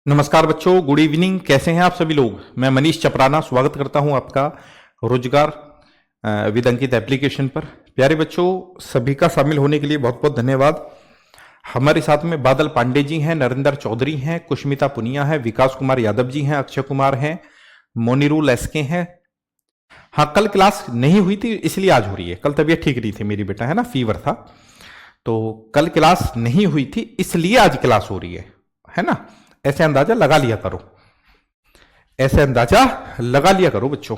नमस्कार बच्चों, good evening. कैसे हैं आप सभी लोग। मैं मनीष चपराना स्वागत करता हूं आपका रोजगार विद अंकित एप्लीकेशन पर। प्यारे बच्चों, सभी का शामिल होने के लिए बहुत बहुत धन्यवाद। हमारे साथ में बादल पांडे जी हैं, नरेंद्र चौधरी हैं, कुष्मिता पुनिया है, विकास कुमार यादव जी हैं, अक्षय कुमार हैं, मोनिरुल एसके हैं। हाँ, कल क्लास नहीं हुई थी इसलिए आज हो रही है। कल तबीयत ठीक नहीं थी मेरी, बेटा है ना, फीवर था, तो कल क्लास नहीं हुई थी इसलिए आज क्लास हो रही है ना। ऐसे अंदाजा लगा लिया करो, ऐसे अंदाजा लगा लिया करो बच्चों।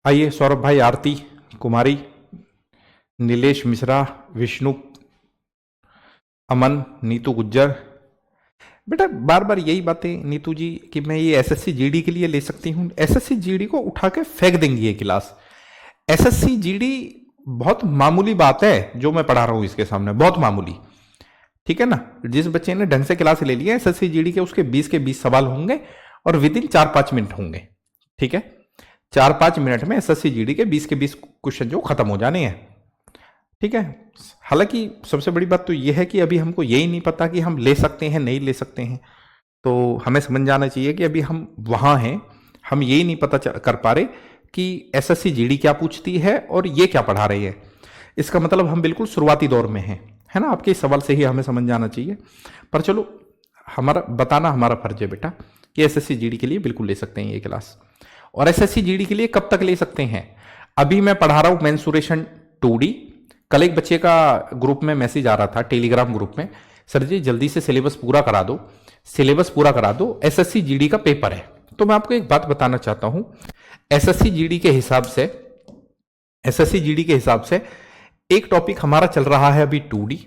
आइए सौरभ भाई, आरती कुमारी, नीलेश मिश्रा, विष्णु, अमन, नीतू गुज्जर। बेटा बार बार यही बातें नीतू जी कि मैं ये एसएससी जीडी के लिए ले सकती हूँ। एसएससी जीडी को उठा के फेंक देंगी ये क्लास। एसएससी जीडी बहुत मामूली बात है जो मैं पढ़ा रहा हूं इसके सामने, बहुत मामूली। ठीक है ना। जिस बच्चे ने ढंग से क्लास ले लिया एसएससी जीडी के, उसके 20 के 20 सवाल होंगे और विद इन 4-5 मिनट होंगे। ठीक है, 4-5 मिनट में एसएससी जीडी के 20 के 20 क्वेश्चन जो खत्म हो जाने हैं। ठीक है। हालांकि सबसे बड़ी बात तो यह है कि अभी हमको यही नहीं पता कि हम ले सकते हैं नहीं ले सकते हैं, तो हमें समझ जाना चाहिए कि अभी हम वहां हैं। हम यही नहीं पता कर पा रहे कि एसएससी जीडी क्या पूछती है और ये क्या पढ़ा रही है। इसका मतलब हम बिल्कुल शुरुआती दौर में हैं, है ना। आपके सवाल से ही हमें समझ जाना चाहिए। पर चलो, हमारा बताना हमारा फर्ज है बेटा कि एसएससी जीडी के लिए बिल्कुल ले सकते हैं ये क्लास। और एसएससी जीडी के लिए कब तक ले सकते हैं। अभी मैं पढ़ा रहा हूं मेंसुरेशन 2D। कल एक बच्चे का ग्रुप में मैसेज आ रहा था, टेलीग्राम ग्रुप में, सर जी जल्दी से सिलेबस पूरा करा दो, सिलेबस पूरा करा दो, एसएससी जीडी का पेपर है। तो मैं आपको एक बात बताना चाहता हूं। एसएससी जीडी के हिसाब से, एसएससी जीडी के हिसाब से एक टॉपिक हमारा चल रहा है अभी 2D,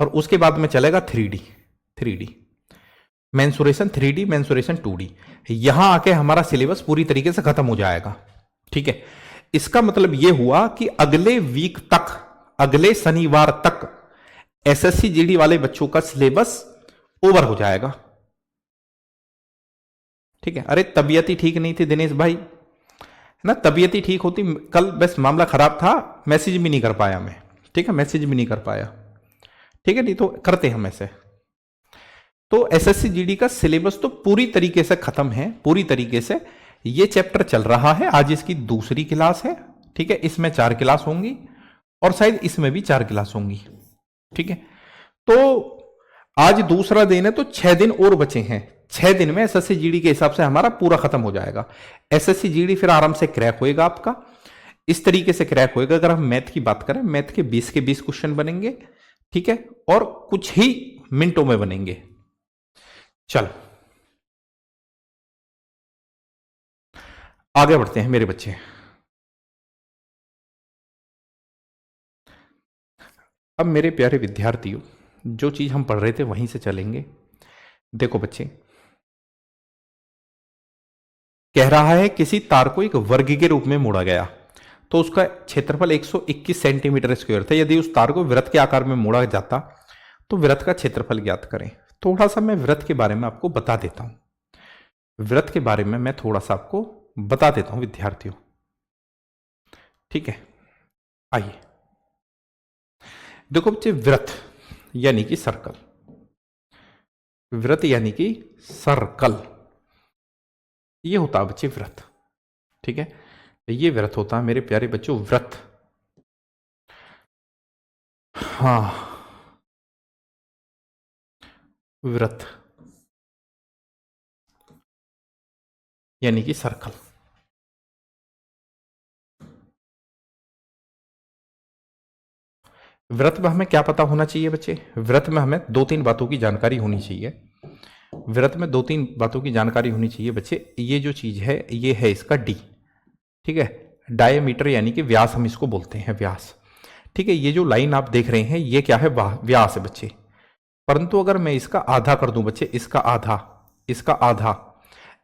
और उसके बाद में चलेगा 3D mensuration 3D, mensuration 2D। यहां आके हमारा सिलेबस पूरी तरीके से खत्म हो जाएगा। ठीक है। इसका मतलब यह हुआ कि अगले वीक तक, अगले शनिवार तक एसएससी जीडी वाले बच्चों का सिलेबस ओवर हो जाएगा। ठीक है। अरे तबीयत ही ठीक नहीं थी दिनेश भाई, है ना। तबीयत ही ठीक होती, कल बस मामला खराब था, मैसेज भी नहीं कर पाया मैं। ठीक है, मैसेज भी नहीं कर पाया। ठीक है, नहीं तो करते हम ऐसे। तो एसएससी जीडी का सिलेबस तो पूरी तरीके से खत्म है, पूरी तरीके से। ये चैप्टर चल रहा है, आज इसकी दूसरी क्लास है। ठीक है, इसमें 4 क्लास होंगी और शायद इसमें भी 4 क्लास होंगी। ठीक है, तो आज दूसरा दिन है, तो 6 दिन और बचे हैं। 6 दिन में एसएससी जीडी के हिसाब से हमारा पूरा खत्म हो जाएगा। एसएससी जीडी फिर आराम से क्रैक होएगा आपका, इस तरीके से क्रैक होएगा। अगर हम मैथ की बात करें, मैथ के 20 के 20 क्वेश्चन बनेंगे। ठीक है, और कुछ ही मिनटों में बनेंगे। चलो आगे बढ़ते हैं मेरे बच्चे। अब मेरे प्यारे विद्यार्थियों, जो चीज हम पढ़ रहे थे वहीं से चलेंगे। देखो बच्चे, कह रहा है किसी तार को एक वर्ग के रूप में मोड़ा गया, तो उसका क्षेत्रफल 121 सेंटीमीटर स्क्वायर था। यदि उस तार को वृत्त के आकार में मोड़ा जाता तो वृत्त का क्षेत्रफल ज्ञात करें। थोड़ा सा मैं वृत्त के बारे में आपको बता देता हूं। वृत्त के बारे में मैं थोड़ा सा आपको बता देता हूं विद्यार्थियों। ठीक है, आइए देखो बच्चे, वृत्त यानी कि सर्कल, वृत्त यानी कि सर्कल, ये होता है बच्चे वृत्त। ठीक है, ये वृत्त होता है मेरे प्यारे बच्चों, वृत्त। हाँ, वृत्त यानी कि सर्कल। व्रत में हमें क्या पता होना चाहिए बच्चे। व्रत में हमें 2-3 बातों की जानकारी होनी चाहिए। व्रत में 2-3 बातों की जानकारी होनी चाहिए बच्चे। ये जो चीज है ये है इसका डी। ठीक है, डायमीटर यानी कि व्यास हम इसको बोलते हैं, व्यास। ठीक है, ये जो लाइन आप देख रहे हैं ये क्या है, व्यास है बच्चे। परंतु अगर मैं इसका आधा कर दूं बच्चे, इसका आधा, इसका आधा,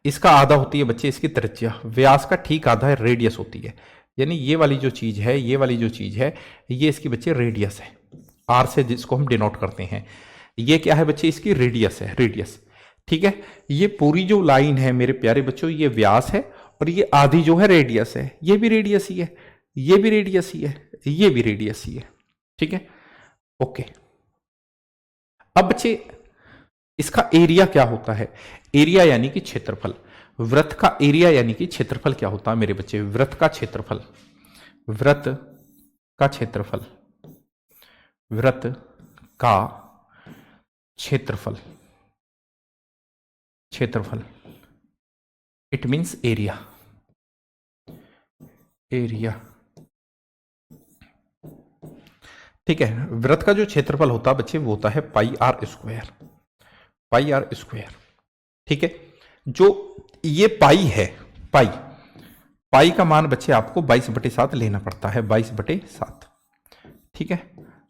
इसका आधा होती है बच्चे इसकी त्रिज्या। व्यास का ठीक आधा है रेडियस होती है। यानी ये वाली जो चीज है, ये वाली जो चीज है, ये इसकी बच्चे रेडियस है। आर से जिसको हम डिनोट करते हैं, ये क्या है बच्चे, इसकी रेडियस है, रेडियस। ठीक है, ये पूरी जो लाइन है मेरे प्यारे बच्चों, ये व्यास है और ये आधी जो है रेडियस है। ये भी रेडियस ही है, ये भी रेडियस ही है, ये भी रेडियस ही है। ठीक है, ओके। अब बच्चे इसका एरिया क्या होता है? एरिया यानी कि क्षेत्रफल। वृत्त का एरिया यानी कि क्षेत्रफल क्या होता है मेरे बच्चे? वृत्त का क्षेत्रफल, वृत्त का क्षेत्रफल, वृत्त का क्षेत्रफल, क्षेत्रफल, इट मींस एरिया, एरिया। ठीक है, वृत्त का जो क्षेत्रफल होता है बच्चे वो होता है pi R square, pi R square. ठीक है, जो ये पाई है, पाई, पाई का मान बच्चे आपको 22/7 लेना पड़ता है, 22/7। ठीक है,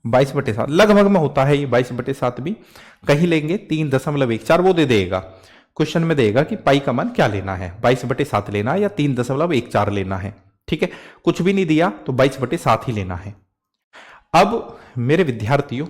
22/7 लगभग में होता है ये 22/7 भी। कहीं लेंगे 3.14 वो दे देगा, क्वेश्चन में देगा कि पाई का मान क्या लेना है, 22/7 लेना है या 3.14 लेना है। ठीक है, कुछ भी नहीं दिया तो 22/7 ही लेना है। अब मेरे विद्यार्थियों,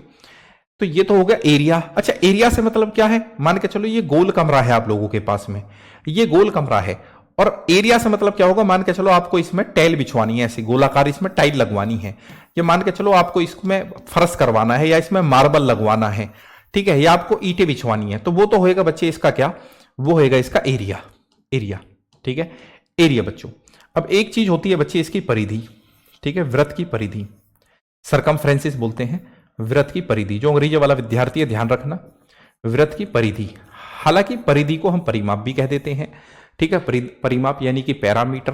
तो ये तो हो गया एरिया। अच्छा, एरिया से मतलब क्या है? मान के चलो ये गोल कमरा है आप लोगों के पास में, ये गोल कमरा है, और एरिया से मतलब क्या होगा? मान के चलो आपको इसमें टाइल बिछवानी है, ऐसी गोलाकार इसमें टाइल लगवानी है, या मान के चलो आपको इसमें फर्श करवाना है, या इसमें मार्बल लगवाना है, ठीक है, या आपको ईंटें बिछवानी है, तो वो तो होएगा बच्चे इसका क्या? वो होएगा इसका एरिया, एरिया। ठीक है, एरिया बच्चों। अब एक चीज होती है बच्चे इसकी परिधि। ठीक है, वृत्त की परिधि, सरकमफ्रेंसिस बोलते हैं, वृत्त की परिधि। जो अंग्रेजी वाला विद्यार्थी है ध्यान रखना, वृत्त की परिधि। हालांकि परिधि को हम परिमाप भी कह देते हैं। ठीक है, परिमाप यानी कि पैरामीटर,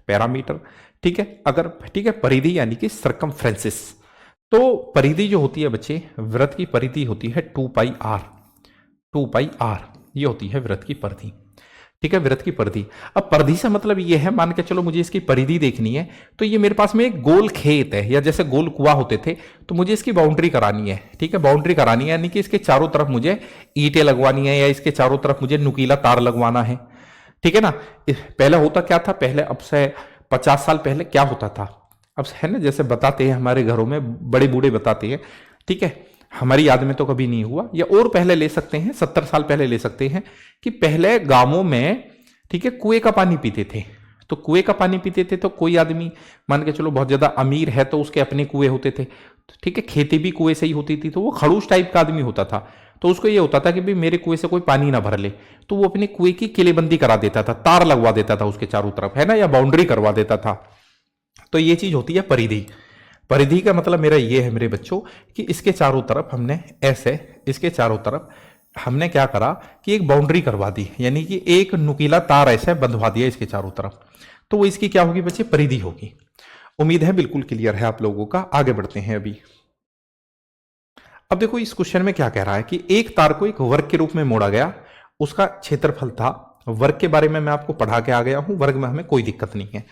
पैरामीटर। ठीक है, अगर ठीक है, परिधि यानी कि सरकमफ्रेंसिस। तो परिधि जो होती है बच्चे, वृत्त की परिधि होती है 2πr, 2πr ये होती है वृत्त की परिधि। ठीक है, वृत्त की परिधि। अब परिधि से मतलब ये है, मान के चलो मुझे इसकी परिधि देखनी है, तो ये मेरे पास में एक गोल खेत है, या जैसे गोल कुआं होते थे, तो मुझे इसकी बाउंड्री करानी है। ठीक है, बाउंड्री करानी है यानी कि इसके चारों तरफ मुझे ईंटें लगवानी है, या इसके चारों तरफ मुझे नुकीला तार लगवाना है। ठीक है ना, पहले होता क्या था? पहले, अब से 50 साल पहले क्या होता था? अब है ना, जैसे बताते हैं हमारे घरों में बड़े बूढ़े बताते हैं। ठीक है, हमारी याद में तो कभी नहीं हुआ, या और पहले ले सकते हैं, 70 साल पहले ले सकते हैं, कि पहले गांवों में, ठीक है, कुएं का पानी पीते थे। तो कुएं का पानी पीते थे, तो कोई आदमी मान के चलो बहुत ज्यादा अमीर है तो उसके अपने कुएं होते थे, ठीक है, खेती भी कुएं से ही होती थी, तो वो खड़ूस टाइप का आदमी होता था। तो उसको ये होता था कि भाई मेरे कुएं से कोई पानी ना भर ले, तो वो अपने कुएं की किलेबंदी करा देता था, तार लगवा देता था उसके चारों तरफ, है ना, या बाउंड्री करवा देता था। तो ये चीज होती है परिधि। परिधि का मतलब मेरा ये है मेरे बच्चों कि इसके चारों तरफ हमने ऐसे, इसके चारों तरफ हमने क्या करा कि एक बाउंड्री करवा दी, यानी कि एक नुकीला तार ऐसे बंधवा दिया इसके चारों तरफ। तो वो इसकी क्या होगी बच्चे? परिधि होगी। उम्मीद है बिल्कुल क्लियर है आप लोगों का। आगे बढ़ते हैं अभी। अब देखो इस क्वेश्चन में क्या कह रहा है कि एक तार को एक वर्ग के रूप में मोड़ा गया, उसका क्षेत्रफल था। वर्ग के बारे में मैं आपको पढ़ा के आ गया हूं, वर्ग में हमें कोई दिक्कत नहीं है,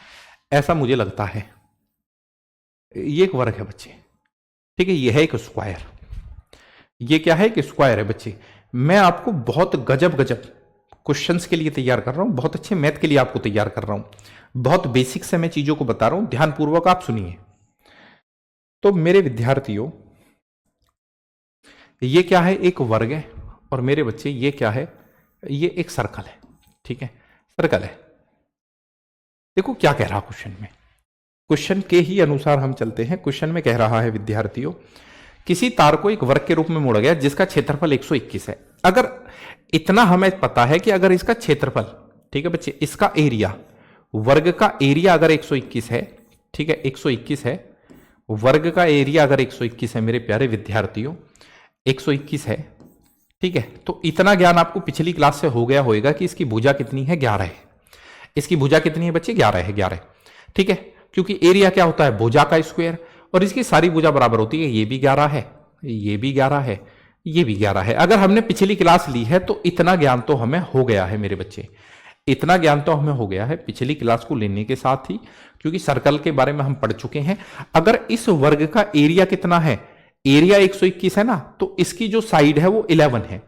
ऐसा मुझे लगता है। ये एक वर्ग है बच्चे, ठीक है, ये है एक स्क्वायर। ये क्या है? एक स्क्वायर है बच्चे। मैं आपको बहुत गजब गजब क्वेश्चंस के लिए तैयार कर रहा हूं, बहुत अच्छे मैथ के लिए आपको तैयार कर रहा हूं, बहुत बेसिक से मैं चीजों को बता रहा हूं, ध्यानपूर्वक आप सुनिए। तो मेरे विद्यार्थियों, ये क्या है? एक वर्ग है, और मेरे बच्चे ये क्या है? ये एक सर्कल है, ठीक है, सर्कल है। देखो क्या कह रहा क्वेश्चन में, क्वेश्चन के ही अनुसार हम चलते हैं। क्वेश्चन में कह रहा है विद्यार्थियों, किसी तार को एक वर्ग के रूप में मोड़ा गया जिसका क्षेत्रफल 121 है। अगर इतना हमें पता है कि अगर इसका क्षेत्रफल, ठीक है बच्चे, इसका एरिया, वर्ग का एरिया अगर 121 है, ठीक है, 121 है, वर्ग का एरिया अगर 121 है मेरे प्यारे विद्यार्थियों, 121 है, ठीक है, तो इतना ज्ञान आपको पिछली क्लास से हो गया होगा कि इसकी भुजा कितनी है? 11 है। इसकी भुजा कितनी है बच्चे? 11 है, 11, ठीक है, क्योंकि एरिया क्या होता है? भुजा का स्क्वायर, और इसकी सारी भुजा बराबर होती है। ये भी 11 है, ये भी 11 है, ये भी 11 है। अगर हमने पिछली क्लास ली है तो इतना ज्ञान तो हमें हो गया है मेरे बच्चे, इतना ज्ञान तो हमें हो गया है पिछली क्लास को लेने के साथ ही, क्योंकि सर्कल के बारे में हम पढ़ चुके हैं। अगर इस वर्ग का एरिया कितना है? एरिया 121 है ना, तो इसकी जो साइड है वो 11 है,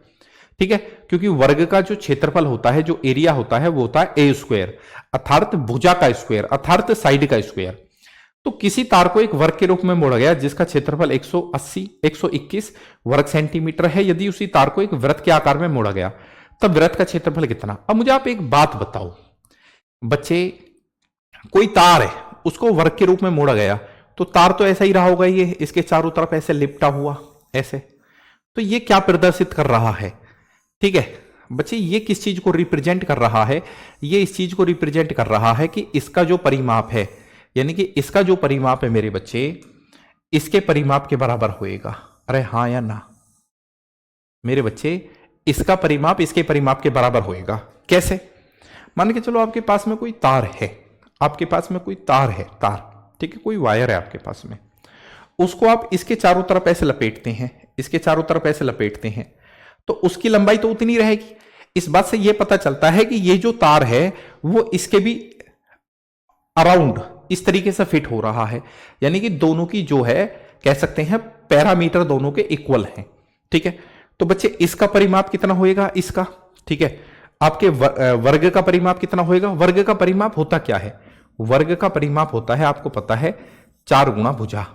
ठीक है, क्योंकि वर्ग का जो क्षेत्रफल होता है, जो एरिया होता है, वो होता है ए स्क्वायर, अर्थात भुजा का स्क्वायर, अर्थात साइड का स्क्वायर। तो किसी तार को एक वर्ग के रूप में मोड़ा गया जिसका क्षेत्रफल 121 वर्ग सेंटीमीटर है। यदि उसी तार को एक वृत्त के आकार में मोड़ा गया तब वृत्त का क्षेत्रफल कितना। अब मुझे आप एक बात बताओ बच्चे, कोई तार है उसको वर्ग के रूप में मोड़ा गया, तो तार तो ऐसा ही रहा होगा, ये इसके चारों तरफ ऐसे लिपटा हुआ ऐसे, तो ये क्या प्रदर्शित कर रहा है। ठीक है बच्चे, ये किस चीज को रिप्रेजेंट कर रहा है, ये इस चीज को रिप्रेजेंट कर रहा है कि इसका जो परिमाप है, यानी कि इसका जो परिमाप है मेरे बच्चे, इसके परिमाप के बराबर होएगा। अरे हां या ना मेरे बच्चे, इसका परिमाप इसके परिमाप के बराबर होएगा। कैसे, मान के चलो आपके पास में कोई तार है, आपके पास में कोई तार है, तार, ठीक है, कोई वायर है आपके पास में, उसको आप इसके चारों तरफ ऐसे लपेटते हैं, इसके चारों तरफ ऐसे लपेटते हैं, तो उसकी लंबाई तो उतनी रहेगी। इस बात से यह पता चलता है कि ये जो तार है वो इसके भी अराउंड इस तरीके से फिट हो रहा है, यानी कि दोनों की जो है कह सकते हैं पैरामीटर दोनों के इक्वल हैं। ठीक है, तो बच्चे इसका परिमाप कितना होएगा, इसका, ठीक है, आपके वर्ग का परिमाप कितना होएगा। वर्ग का परिमाप होता क्या है, वर्ग का परिमाप होता है, आपको पता है, 4 गुणा भुजा।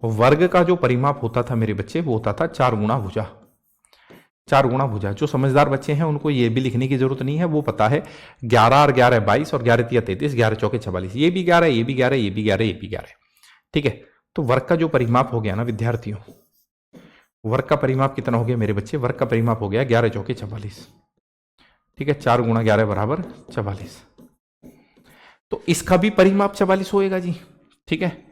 वर्ग का जो परिमाप होता था मेरे बच्चे वो होता था 4 गुणा भुजा, 4 गुणा भुजा। जो समझदार बच्चे हैं उनको ये भी लिखने की जरूरत नहीं है, वो पता है 11 और 11 22 और 11 3 33, 11 चौके 44, ये भी 11, ये भी 11, ये भी 11, ये भी 11। ठीक है, तो वर्ग का जो परिमाप हो गया ना विद्यार्थियों, वर्ग का परिमाप कितना हो गया मेरे बच्चे, वर्ग का परिमाप हो गया 11 चौके 44। ठीक है, 4 गुणा 11 बराबर 44। तो इसका भी परिमाप 44 होएगा जी। ठीक है,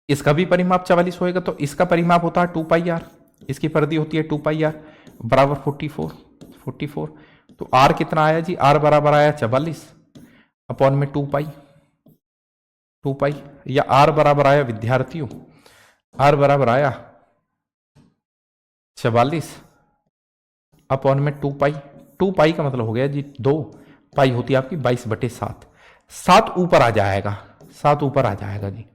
इसका भी परिमाप 44 होएगा, तो इसका परिमाप होता है 2 पाई आर, इसकी परिधि होती है 2 पाई आर बराबर 44। तो आर कितना आया जी, आर बराबर आया 44 अपॉन में 2 पाई, या आर बराबर आया विद्यार्थियों, आर बराबर आया 44 अपॉन में 2 पाई। 2 पाई का मतलब हो गया जी 2 पाई होती है आपकी 22/7, 7 ऊपर आ जाएगा, 7 ऊपर आ जाएगा जी।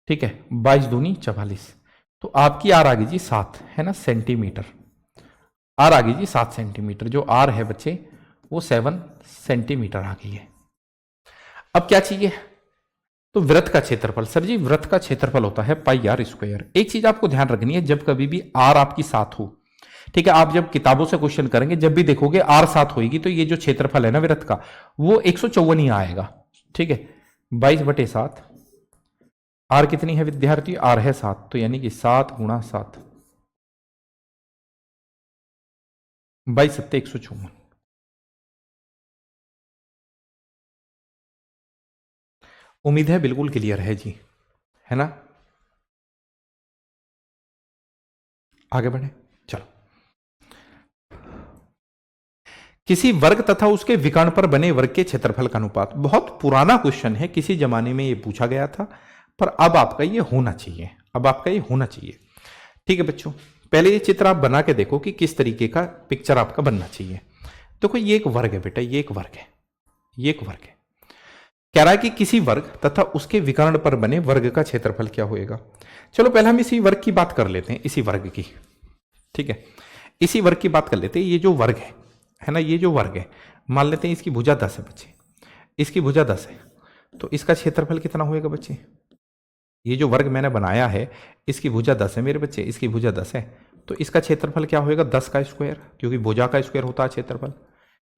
ठीक है, 22 दूनी 44, तो आपकी आर आ गई जी 7, है ना, सेंटीमीटर। आर आ गई जी 7 सेंटीमीटर, जो आर है बच्चे वो 7 सेंटीमीटर आ गई है। अब क्या चाहिए, तो वृत्त का क्षेत्रफल। सर जी वृत्त का क्षेत्रफल होता है पाई आर स्क्वायर। एक चीज आपको ध्यान रखनी है, जब कभी भी आर आपकी 7 हो, ठीक है, आप जब किताबों से क्वेश्चन करेंगे जब भी देखोगे आर 7 होगी, तो ये जो क्षेत्रफल है ना वृत्त का वो 154 ही आएगा। ठीक है, 22/7, आर कितनी है विद्यार्थी, आर है 7, तो यानी कि 7 गुणा 7, 22 7 154। उम्मीद है बिल्कुल क्लियर है जी, है ना। आगे बढ़े, चलो। किसी वर्ग तथा उसके विकर्ण पर बने वर्ग के क्षेत्रफल का अनुपात। बहुत पुराना क्वेश्चन है, किसी जमाने में ये पूछा गया था, पर अब आपका ये होना चाहिए, अब आपका ये होना चाहिए। ठीक है बच्चों, पहले ये चित्र आप बना के देखो कि किस तरीके का पिक्चर आपका बनना चाहिए। देखो ये एक वर्ग है बेटा, ये एक वर्ग है, ये एक वर्ग है। कह रहा है कि किसी वर्ग तथा उसके विकर्ण पर बने वर्ग का क्षेत्रफल क्या होएगा। चलो पहले हम इसी वर्ग की बात कर लेते हैं, इसी वर्ग की। ठीक है, इसी वर्ग की बात कर लेते हैं। ये जो वर्ग है ना, ये जो वर्ग है, मान लेते हैं इसकी भुजा 10 है बच्चे, इसकी भुजा 10 है, तो इसका क्षेत्रफल कितना होएगा बच्चे। ये जो वर्ग मैंने बनाया है इसकी भुजा 10 है मेरे बच्चे, इसकी भुजा 10 है, तो इसका क्षेत्रफल क्या होएगा 10 का स्क्वायर, क्योंकि भुजा का स्क्वायर होता है क्षेत्रफल।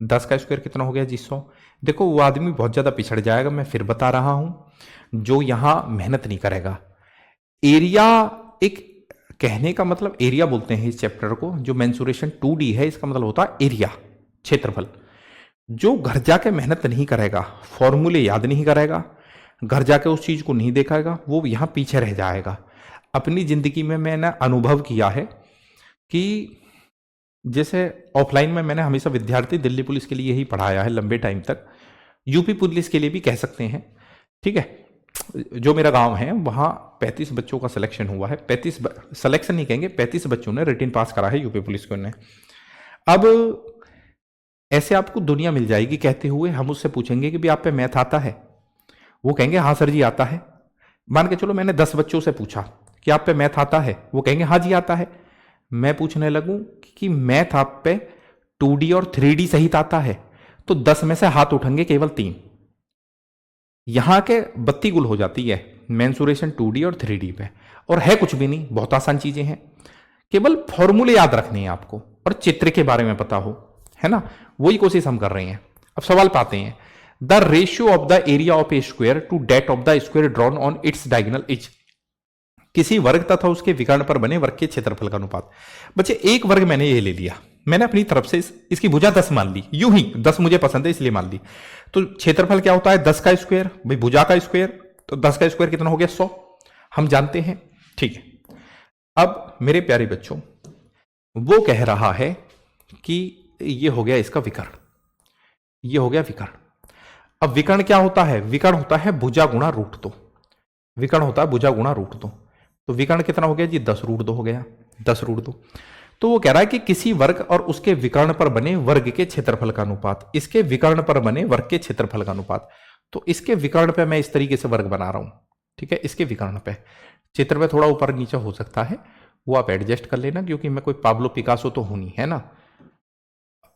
10 का स्क्वायर कितना हो गया जी 100। देखो वो आदमी बहुत ज्यादा पिछड़ जाएगा, मैं फिर बता रहा हूं, जो यहां मेहनत नहीं करेगा। एरिया, एक कहने का मतलब एरिया बोलते हैं इस चैप्टर को, जो मेंसुरेशन 2D है इसका मतलब होता है एरिया, क्षेत्रफल। जो घर जाके मेहनत नहीं करेगा, फॉर्मूले याद नहीं करेगा, घर जाके उस चीज को नहीं देखेगा, वो यहां पीछे रह जाएगा। अपनी जिंदगी में मैंने अनुभव किया है कि जैसे ऑफलाइन में मैंने हमेशा विद्यार्थी दिल्ली पुलिस के लिए ही पढ़ाया है लंबे टाइम तक, यूपी पुलिस के लिए भी कह सकते हैं। ठीक है, जो मेरा गांव है वहां 35 बच्चों का सिलेक्शन हुआ है, 35 सिलेक्शन नहीं कहेंगे, 35 बच्चों ने रिटन पास करा है यूपी पुलिस को ने। अब ऐसे आपको दुनिया मिल जाएगी कहते हुए, हम उससे पूछेंगे कि भी आप पे मैथ आता है, वो कहेंगे हाँ सर जी आता है। मान के चलो मैंने 10 बच्चों से पूछा कि आप पे मैथ आता है, वो कहेंगे हाँ जी आता है। मैं पूछने लगूं कि मैथ आप पे 2D और 3D सहित आता है, तो 10 में से हाथ उठेंगे केवल 3। यहां के बत्ती गुल हो जाती है मेंसुरेशन 2D और 3D पे, और है कुछ भी नहीं, बहुत आसान चीजें हैं, केवल फॉर्मूले याद रखने हैं आपको। और चित्र के बारे में पता हो, है ना, वही कोशिश हम कर रहे हैं। अब सवाल पाते हैं, the ratio of the area of a square to that of the square drawn on its diagonal is. किसी वर्ग तथा उसके विकर्ण पर बने वर्ग के क्षेत्रफल का अनुपात। बच्चे एक वर्ग मैंने ये ले लिया, मैंने अपनी तरफ से इसकी भुजा 10 मान ली, यूं ही 10 मुझे पसंद है इसलिए मान ली। तो क्षेत्रफल क्या होता है, 10 का स्क्वायर, भाई भुजा का स्क्वायर, तो 10 का स्क्वायर कितना हो गया, 100, हम जानते हैं। ठीक है, अब मेरे प्यारे बच्चों, वो कह रहा है कि ये हो गया इसका विकर्ण, ये हो गया विकर्ण। अब विकर्ण क्या होता है, विकर्ण होता है भुजा गुणा रूट 2, विकर्ण होता है भुजा गुणा रूट 2। तो विकर्ण कितना हो गया जी, 10 रूट 2 हो गया, 10 रूट 2। तो वो कह रहा है कि किसी वर्ग और उसके विकर्ण पर बने वर्ग के क्षेत्रफल का अनुपात, इसके विकर्ण पर बने वर्ग के क्षेत्रफल का अनुपात। तो इसके विकर्ण पे मैं इस तरीके से वर्ग बना रहा हूं, ठीक है, इसके विकर्ण पे, चित्र में थोड़ा ऊपर नीचे हो सकता है, वो आप एडजस्ट कर लेना, क्योंकि मैं कोई पाब्लो पिकासो तो हूं नहीं, है ना।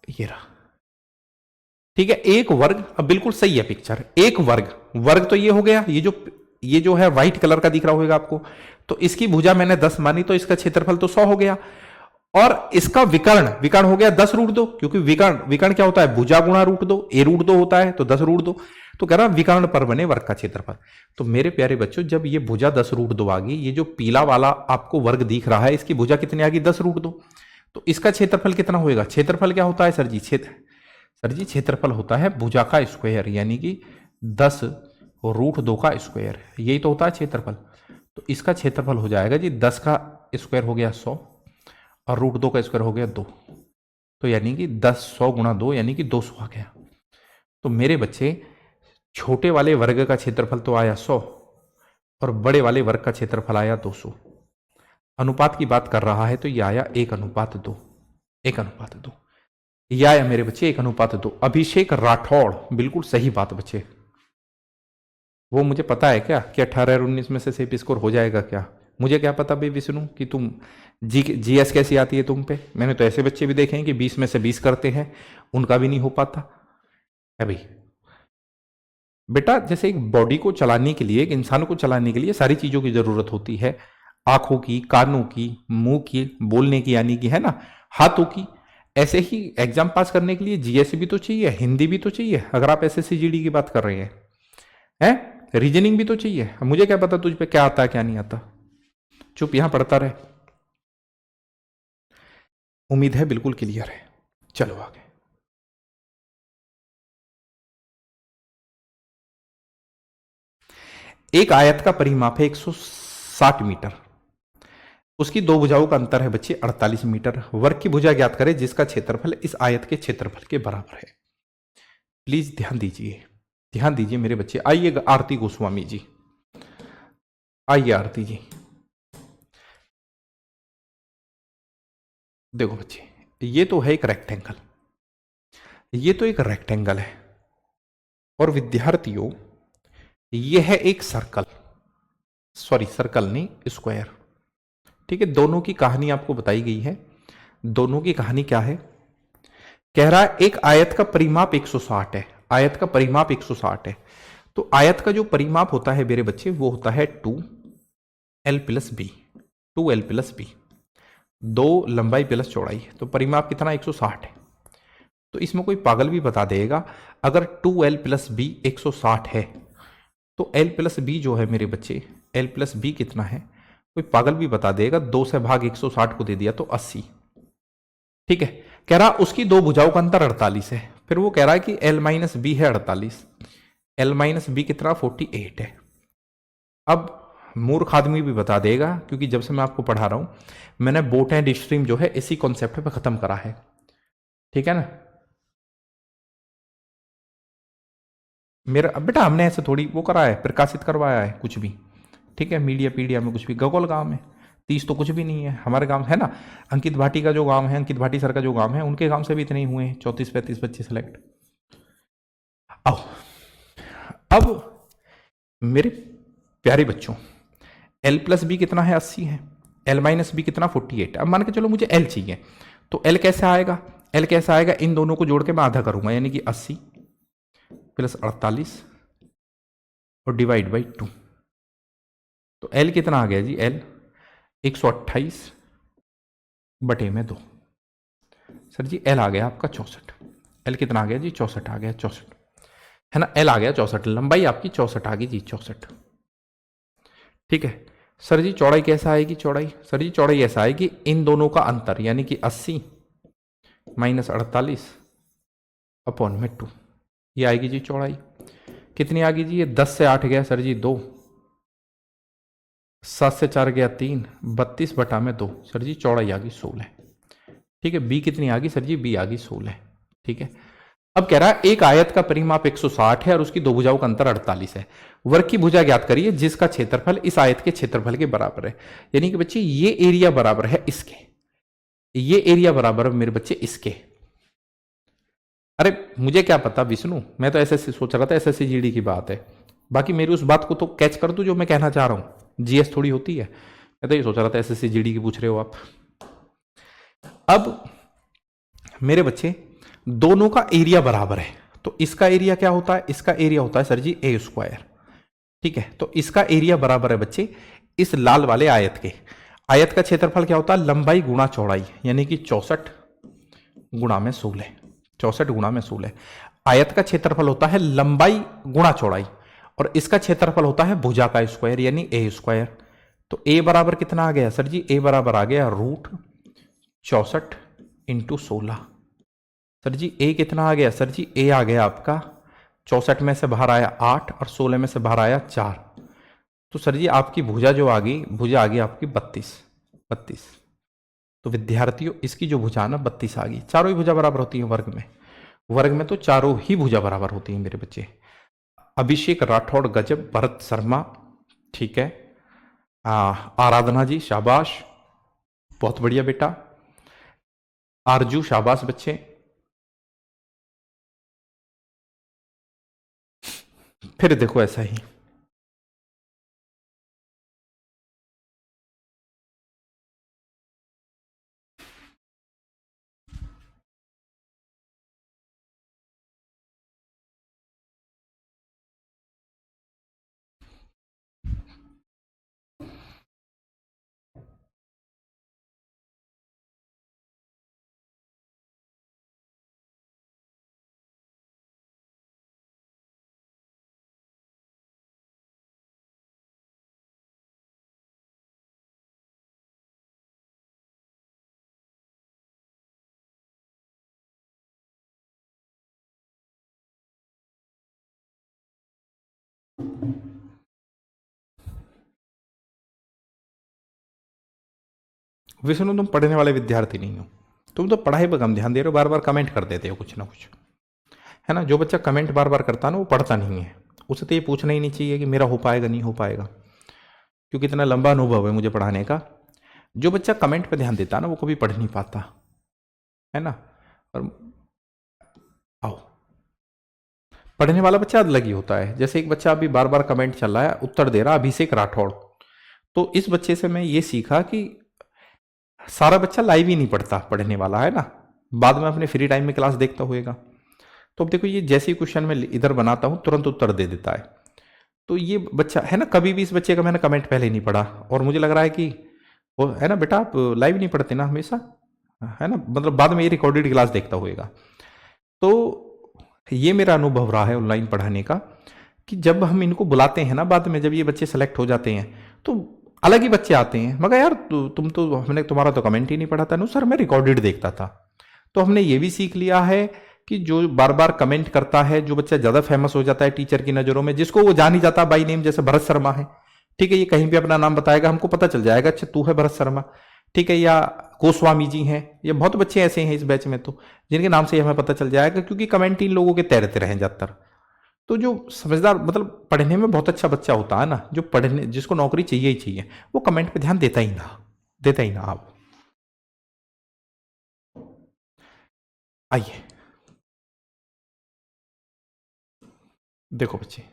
ये रहा, ठीक है, एक वर्ग, अब बिल्कुल सही है पिक्चर, एक वर्ग, वर्ग तो ये हो गया, ये जो है व्हाइट कलर का दिख रहा होगा आपको, तो इसकी भुजा मैंने 10 मानी, तो इसका क्षेत्रफल तो 100 हो गया। और इसका विकर्ण, विकर्ण हो गया 10 रूट 2, क्योंकि विकर्ण क्या होता है, भुजा गुणा रूट 2, ए रूट 2 होता है, तो 10 रूट 2। तो कह रहा विकर्ण पर बने वर्ग का क्षेत्रफल। तो मेरे प्यारे बच्चों, जब ये भुजा 10 रूट 2 आ गई, ये जो पीला वाला आपको वर्ग दिख रहा है, इसकी भुजा कितनी आ गई, 10 रूट 2, तो इसका क्षेत्रफल कितना होगा, क्षेत्रफल क्या होता है सर जी, क्षेत्रफल होता है भुजा का स्क्वायर, यानी कि 10 रूट 2 का स्क्वायर, यही तो होता है क्षेत्रफल। तो इसका क्षेत्रफल हो जाएगा जी 10 का स्क्वायर हो गया 100, और रूट 2 का स्क्वायर हो गया 2, तो यानी कि 10 100 गुणा 2 यानी कि 200 आ गया। तो मेरे बच्चे, छोटे वाले वर्ग का क्षेत्रफल तो आया 100 और बड़े वाले वर्ग का क्षेत्रफल आया 200। अनुपात की बात कर रहा है तो यह आया 1:2, 1:2, यह आया मेरे बच्चे 1:2। अभिषेक राठौड़, बिल्कुल सही बात बच्चे, वो मुझे पता है क्या कि 18 और 19 में से सेफ स्कोर हो जाएगा क्या, मुझे क्या पता भाई विष्णु कि तुम जीएस कैसी आती है तुम पे। मैंने तो ऐसे बच्चे भी देखे हैं कि 20 में से 20 करते हैं, उनका भी नहीं हो पाता है भाई। बेटा, जैसे एक बॉडी को चलाने के लिए, एक इंसान को चलाने के लिए सारी चीजों की जरूरत होती है, आंखों की, कानों की, मुंह की, बोलने की यानी कि, है ना, हाथों की। ऐसे ही एग्जाम पास करने के लिए जीएस भी तो चाहिए, हिंदी भी तो चाहिए, अगर आप एसएससी जीडी की बात कर रहे हैं, रीजनिंग भी तो चाहिए। मुझे क्या पता तुझ पे क्या आता है क्या नहीं आता, चुप यहां पढ़ता रहे। उम्मीद है बिल्कुल क्लियर है, चलो आगे। एक आयत का परिमाप है 160 मीटर, उसकी दो भुजाओं का अंतर है बच्चे 48 मीटर। वर्ग की भुजा ज्ञात करें जिसका क्षेत्रफल इस आयत के क्षेत्रफल के बराबर है। प्लीज ध्यान दीजिए, ध्यान दीजिए मेरे बच्चे। आइए आरती गोस्वामी जी, आइए आरती जी। देखो बच्चे, ये तो है एक रेक्टेंगल, ये तो एक रेक्टेंगल है, और विद्यार्थियों ये है एक सर्कल, सॉरी सर्कल नहीं, स्क्वायर। ठीक है, दोनों की कहानी आपको बताई गई है। दोनों की कहानी क्या है, कह रहा है एक आयत का परिमाप 160 है, आयत का परिमाप 160 है। तो आयत का जो परिमाप होता है मेरे बच्चे, वो होता है 2l plus B, 2l plus B, 2 लंबाई प्लस चौड़ाई, तो परिमाप कितना 160 है। तो इसमें कोई पागल भी बता देगा, अगर 2l प्लस बी 160 है, तो l प्लस बी जो है मेरे बच्चे, l प्लस बी कितना है, कोई पागल भी बता देगा, 2 से भाग 160 को दे दिया तो 80। ठीक है, कह रहा उसकी दो भुजाओं का अंतर 48 है। फिर वो कह रहा है कि l माइनस बी है 48, l माइनस बी कितना 48 है। अब मूर्ख आदमी भी बता देगा, क्योंकि जब से मैं आपको पढ़ा रहा हूं मैंने बोट एंड स्ट्रीम जो है इसी कॉन्सेप्ट पे खत्म करा है, ठीक है ना। मेरा बेटा हमने ऐसे थोड़ी वो करा है, प्रकाशित करवाया है कुछ भी, ठीक है, मीडिया पीडिया में कुछ भी, गगोल गांव में 30 तो कुछ भी नहीं है। हमारे गांव है ना, अंकित भाटी का जो गांव है, अंकित भाटी सर का जो गांव है, उनके गांव से भी इतने ही हुए हैं, 34-35 बच्चे सेलेक्ट। अब मेरे प्यारे बच्चों, l प्लस बी कितना है 80 है, l माइनस बी कितना 48। अब मान के चलो मुझे l चाहिए, तो l कैसे आएगा, l कैसे आएगा, इन दोनों को जोड़ के मैं आधा करूंगा, यानी कि 80 प्लस 48 और डिवाइड बाई 2, तो l कितना आ गया जी, l 128 बटे में 2। सर जी एल आ गया आपका 64, एल कितना आ गया जी 64 आ गया, 64 है ना, एल आ गया 64, लंबाई आपकी 64 आ गई जी 64। ठीक है सर जी चौड़ाई कैसा आएगी, चौड़ाई सर जी चौड़ाई ऐसा आएगी इन दोनों का अंतर यानी कि 80 माइनस 48 अपॉन में 2, ये आएगी जी चौड़ाई। कितनी आ गई जी, ये 10 से 8 गया सर जी 2, 7 से 4 गया 3, 32 बटा में 2, सर जी चौड़ाई आ गई 16। ठीक है बी कितनी आ गई सर जी, बी आ गई 16। ठीक है अब कह रहा है एक आयत का परिमाप 160 है और उसकी दो भुजाओं का अंतर 48 है, वर्ग की भुजा ज्ञात करिए जिसका क्षेत्रफल इस आयत के क्षेत्रफल के बराबर है। यानी कि बच्चे ये एरिया बराबर है इसके, ये एरिया बराबर है मेरे बच्चे इसके। अरे मुझे क्या पता विष्णु, मैं तो ऐसे सोच रहा था एसएससी जीडी की बात है, बाकी मेरी उस बात को तो कैच कर दू जो मैं कहना चाह रहा हूं, जीएस थोड़ी होती है। मैं तो ये सोच रहा था एसएससी जीडी की पूछ रहे हो आप। अब मेरे बच्चे दोनों का एरिया बराबर है, तो इसका एरिया क्या होता है, इसका एरिया होता है सर जी ए स्क्वायर। ठीक है तो इसका एरिया बराबर है बच्चे इस लाल वाले आयत के। आयत का क्षेत्रफल क्या होता है, लंबाई गुणा चौड़ाई, यानी कि 64 गुणा में 16, 64 गुणा में 16। आयत का क्षेत्रफल होता है लंबाई गुणा चौड़ाई और इसका क्षेत्रफल होता है भुजा का स्क्वायर यानी ए स्क्वायर। तो ए बराबर कितना आ गया सर जी, ए बराबर आ गया रूट 64 इंटू 16। सर जी ए कितना आ गया, सर जी ए आ गया आपका 64 में से बाहर आया 8 और 16 में से बाहर आया 4, तो सर जी आपकी भुजा जो आ गई, भुजा आ गई आपकी 32। तो विद्यार्थियों इसकी जो भुजा ना 32 आ गई, चारों ही भुजा बराबर होती है वर्ग में, वर्ग में तो चारों ही भुजा बराबर होती है मेरे बच्चे। अभिषेक राठौड़ गजब, भरत शर्मा ठीक है, आराधना जी शाबाश, बहुत बढ़िया बेटा, आरजू शाबाश बच्चे। फिर देखो ऐसा ही विष्णु तुम पढ़ने वाले विद्यार्थी नहीं हो, तुम तो पढ़ाई पर कम ध्यान दे रहे हो, बार बार कमेंट कर देते हो कुछ ना कुछ, है ना। जो बच्चा कमेंट बार बार करता है ना वो पढ़ता नहीं है, उसे तो ये पूछना ही नहीं चाहिए कि मेरा हो पाएगा नहीं हो पाएगा, क्योंकि इतना लंबा अनुभव है मुझे पढ़ाने का। जो बच्चा कमेंट पे ध्यान देता है ना वो कभी पढ़ नहीं पाता, है ना। और आओ पढ़ने वाला बच्चा अलग ही होता है। जैसे एक बच्चा अभी बार बार कमेंट चल रहा है, उत्तर दे रहा अभिषेक राठौड़, तो इस बच्चे से मैं ये सीखा कि सारा बच्चा लाइव ही नहीं पढ़ता, पढ़ने वाला है ना, बाद में अपने फ्री टाइम में क्लास देखता होएगा। तो अब देखो ये जैसे ही क्वेश्चन मैं इधर बनाता हूं तुरंत उत्तर दे देता है। तो ये बच्चा है ना, कभी भी इस बच्चे का मैंने कमेंट पहले नहीं पढ़ा और मुझे लग रहा है कि वो है ना बेटा आप लाइव नहीं पढ़ते ना हमेशा, है ना, मतलब बाद में ये रिकॉर्डेड क्लास देखता होएगा। तो ये मेरा अनुभव रहा है ऑनलाइन पढ़ाने का कि जब हम इनको बुलाते हैं ना बाद में, जब ये बच्चे सेलेक्ट हो जाते हैं तो अलग ही बच्चे आते हैं, मगर यार तुम तो हमने तुम्हारा तो कमेंट ही नहीं पढ़ा था। नो सर मैं रिकॉर्डेड देखता था। तो हमने ये भी सीख लिया है कि जो बार बार कमेंट करता है, जो बच्चा ज्यादा फेमस हो जाता है टीचर की नजरों में, जिसको वो जान ही जाता बाई नेम, जैसे भरत शर्मा है, ठीक है, ये कहीं भी अपना नाम बताएगा हमको पता चल जाएगा अच्छा तू है भरत शर्मा, ठीक है, या गोस्वामी जी हैं, ये बहुत बच्चे ऐसे हैं इस बैच में तो जिनके नाम से हमें पता चल जाएगा, क्योंकि कमेंट इन लोगों के तैरते रहे ज्यादातर। तो जो समझदार मतलब पढ़ने में बहुत अच्छा बच्चा होता है ना, जो पढ़ने जिसको नौकरी चाहिए ही चाहिए, वो कमेंट पे ध्यान देता ही ना, देता ही ना। आप आइए देखो बच्चे,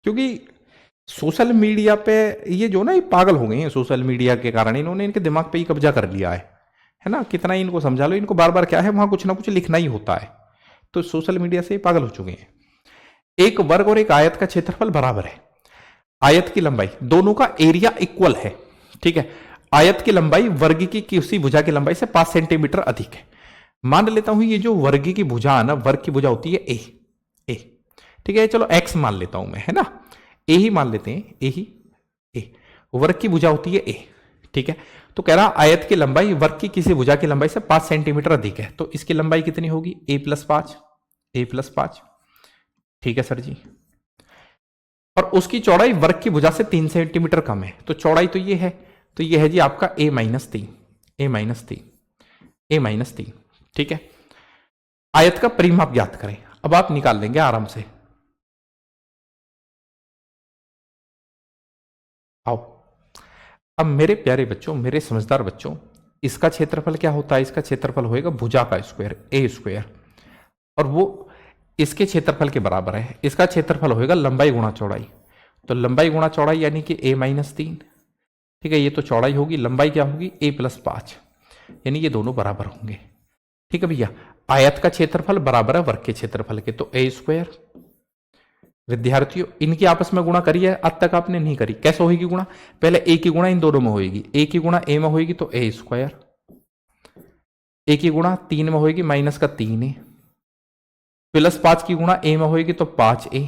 क्योंकि सोशल मीडिया पे ये जो ना ये पागल हो गए हैं सोशल मीडिया के कारण, इन्होंने इनके दिमाग पे ही कब्जा कर लिया है ना। कितना ही इनको समझा लो, इनको बार बार क्या है वहां कुछ ना कुछ लिखना ही होता है। तो सोशल मीडिया से पागल हो चुके हैं। एक वर्ग और एक आयत का क्षेत्रफल बराबर है, आयत की लंबाई, दोनों का एरिया इक्वल है, ठीक है। आयत की लंबाई वर्ग की किसी भुजा की लंबाई से 5 सेंटीमीटर अधिक है। मान लेता हूं ये जो वर्ग की भुजा है ना, वर्ग की भुजा होती है ए ए, ठीक है, चलो एक्स मान लेता हूं मैं, है ना, ए ही मान लेते हैं, ए ही, ए वर्ग की भुजा होती है ए, ठीक है। तो कह रहा आयत की लंबाई वर्ग की किसी भुजा की लंबाई से 5 सेंटीमीटर अधिक है, तो इसकी लंबाई कितनी होगी, a+5, ठीक है सर जी। और उसकी चौड़ाई वर्ग की भुजा से 3 सेंटीमीटर कम है, तो चौड़ाई तो ये है, तो ये है जी आपका a-3, a-3, ठीक है। आयत का परिमाप ज्ञात करें, अब आप निकाल लेंगे आराम से। आओ, अब मेरे प्यारे बच्चों, मेरे समझदार बच्चों, इसका क्षेत्रफल क्या होता है, इसका क्षेत्रफल होएगा भुजा का स्क्वायर, ए स्क्वायर, और वो इसके क्षेत्रफल के बराबर है। इसका क्षेत्रफल होएगा लंबाई गुणा चौड़ाई, तो लंबाई गुणा चौड़ाई यानी कि a-3, ठीक है, ये तो चौड़ाई होगी, लंबाई क्या होगी a+5, यानी ये दोनों बराबर होंगे, ठीक है भैया। आयत का क्षेत्रफल बराबर है वर्ग के क्षेत्रफल के, तो a स्क्वायर। विद्यार्थियों इनकी आपस में गुणा करी है, आज तक आपने नहीं करी, कैसे होगी गुणा, पहले a की गुणा इन दोनों में होगी, a की गुणा a में होगी तो a स्क्वायर, a की गुणा 3 में होगी -3a, +5 की गुणा a में होगी तो 5a,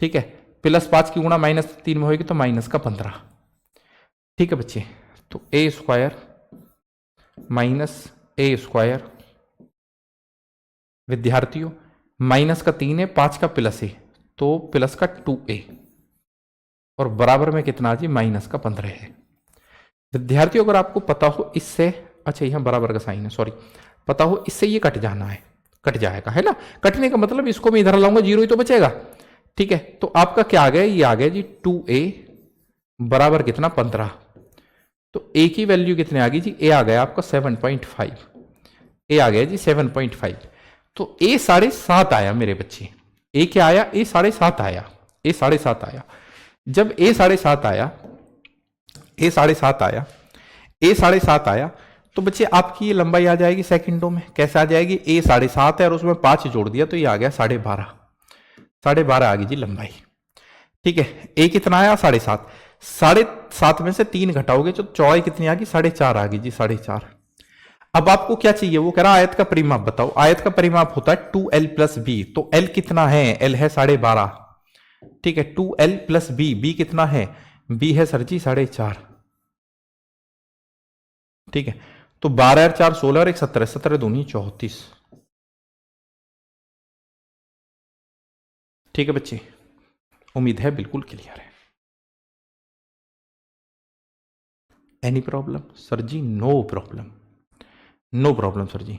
ठीक है, +5 की गुणा -3 में होगी तो -15, ठीक है बच्चे। तो a स्क्वायर -a स्क्वायर, विद्यार्थियों -3 है, 5 का +a, तो प्लस का 2a, और बराबर में कितना जी -15 है। विद्यार्थियों अगर आपको पता हो इससे, अच्छा यहां बराबर का साइन है, सॉरी, पता हो इससे ये कट जाना है, कट जाएगा, है ना, कटने का मतलब इसको मैं इधर लाऊंगा, 0 ही तो बचेगा, ठीक है। तो आपका क्या आ गया, ये आ गया जी 2a बराबर कितना 15, तो a की वैल्यू कितने आ गई जी, a आ गया आपका 7.5, a आ गया जी 7.5, तो a 7.5 आया मेरे बच्चे, a क्या आया, a 7.5 आया, a 7.5 आया। जब a 7.5 आया, a 7.5 आया, a 7.5 आया, तो बच्चे आपकी ये लंबाई आ जाएगी सेकंडों में, कैसे आ जाएगी, a 7.5 है और उसमें 5 जोड़ दिया तो ये आ गया 12.5, 12.5 आ गई जी लंबाई, ठीक है। a कितना आया 7.5, 7.5 में से 3 घटाओगे तो चौड़ाई कितनी आ गई, 4.5 आ गई जी, 4.5। अब आपको क्या चाहिए, वो कह रहा आयत का परिमाप बताओ, आयत का परिमाप होता है 2l + b, तो l कितना है, l है 12.5, ठीक है, 2l + b, b कितना है, b है सर जी 4.5, ठीक है। तो 12 और 4 16 और 1 17, 17 दूनी 34, ठीक है बच्चे, उम्मीद है बिल्कुल क्लियर है। Any problem sir ji, no problem, no problem sir ji.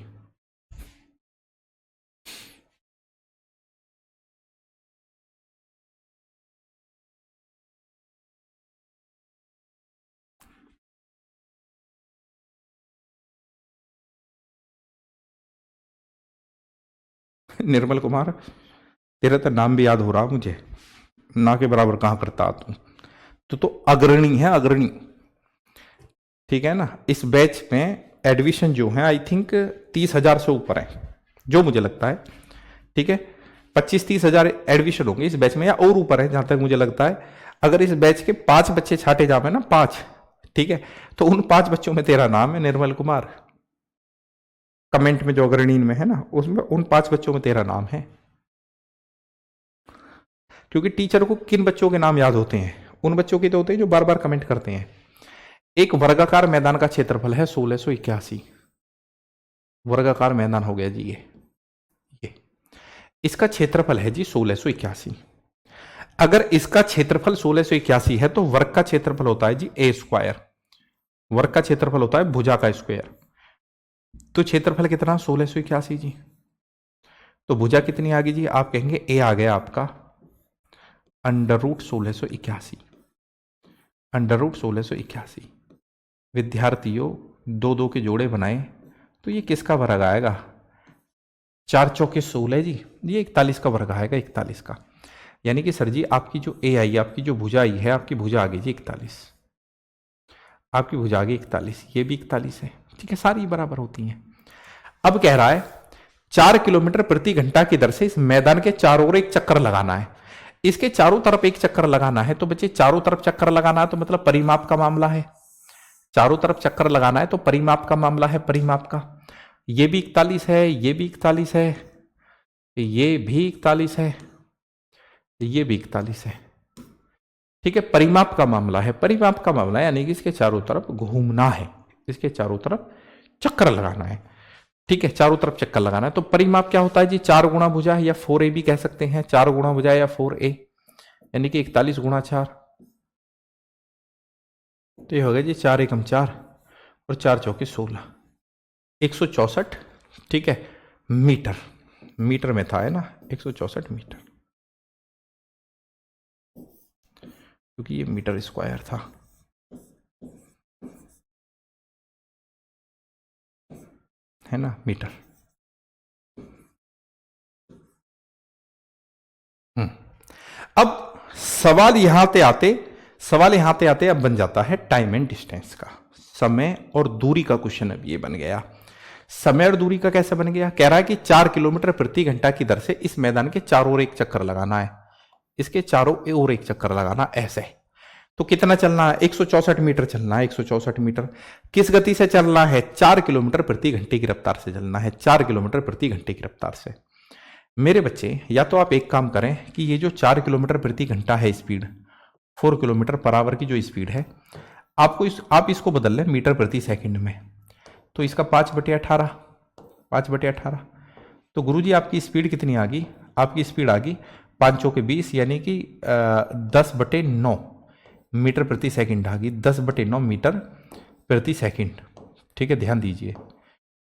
Nirmal Kumar, तेरा तो नाम भी याद हो रहा मुझे, ना के बराबर कहां करता तू, तो अग्रणी है, अग्रणी, ठीक है ना। इस बैच में एडमिशन जो है आई थिंक 30,000 से ऊपर है, जो मुझे लगता है, ठीक है, 25-30 हजार एडमिशन होंगे इस बैच में, या और ऊपर है जहां तक मुझे लगता है। अगर इस बैच के 5 बच्चे छाटे जावे ना, 5, ठीक है, तो उन 5 बच्चों में तेरा नाम है निर्मल कुमार, कमेंट में जो अग्रणीन में है ना, उसमें उन 5 बच्चों में तेरा नाम है। क्योंकि टीचर को किन बच्चों के नाम याद होते हैं, उन बच्चों के तो होते हैं जो बार बार कमेंट करते हैं। एक वर्गाकार मैदान का क्षेत्रफल है 1681, वर्गाकार मैदान हो गया जी ये इसका क्षेत्रफल है जी 1681। अगर इसका क्षेत्रफल 1681 है तो वर्ग का क्षेत्रफल होता है जी a स्क्वायर, वर्ग का क्षेत्रफल होता है भुजा का स्क्वायर, तो क्षेत्रफल कितना 1681 जी, तो भुजा कितनी आ गई जी, आप कहेंगे a आ गया आपका √1681, √1681। विद्यार्थियों 2-2 के जोड़े बनाए तो ये किसका वर्ग आएगा, 4 चौके 16 जी, ये 41 का वर्ग आएगा, 41 का, यानी कि सर जी आपकी जो ए आई, आपकी जो भुजा आई है, आपकी भुजा आ गई जी 41, आपकी भुजा आ गई 41, ये भी 41 है, ठीक है, सारी बराबर होती हैं। अब कह रहा है 4 किलोमीटर प्रति घंटा की दर से इस मैदान के चारों ओर एक चक्कर लगाना है, इसके चारों तरफ एक चक्कर लगाना है, तो बच्चे चारों तरफ चक्कर लगाना है तो मतलब परिमाप का मामला है, चारों तरफ चक्कर लगाना है, तो परिमाप का मामला है, परिमाप का। ये भी 41 है, ये भी 41 है, ये भी 41 है, ये भी 41 है। ठीक है, परिमाप का मामला है, परिमाप का मामला है, यानी कि इसके चारों तरफ घूमना है, इसके चारों तरफ चक्कर लगाना है। ठीक है, चारों तरफ चक्कर लगाना है। तो परिमाप क्या होता है जी? 4 गुणा भुजा, या 4a भी कह सकते हैं, 4 गुणा भुजा या 4a, यानी कि 41 गुणा 4। तो ये हो गया जी 4 एकम 4 और 4 चौके 16, 164। ठीक है, मीटर, मीटर में था, है ना, 164 मीटर, क्योंकि ये मीटर स्क्वायर था। है ना, मीटर। अब सवाल यहां पे आते अब बन जाता है टाइम एंड डिस्टेंस का, समय और दूरी का क्वेश्चन अब ये बन गया। समय और दूरी का कैसे बन गया? कह रहा है कि 4 किलोमीटर प्रति घंटा की दर से इस मैदान के चारों ओर एक चक्कर लगाना है, इसके चारों ओर एक चक्कर लगाना, ऐसे। तो कितना चलना है? 164 मीटर चलना है, 164 मीटर। किस गति से चलना है? 4 किलोमीटर प्रति घंटे की रफ्तार से चलना है, 4 किलोमीटर प्रति घंटे की रफ्तार से। मेरे बच्चे, या तो आप एक काम करें कि ये जो 4 किलोमीटर प्रति घंटा है स्पीड, 4 किलोमीटर पर आवर की जो स्पीड है, आप इसको बदल लें मीटर प्रति सेकंड में। तो इसका 5/18, 5/18। तो गुरुजी आपकी स्पीड कितनी आ गई? आपकी स्पीड आ गई 5 चौके 20, यानी कि 10/9 मीटर प्रति सेकंड आ गई, 10/9 मीटर प्रति सेकंड। ठीक है, ध्यान दीजिए,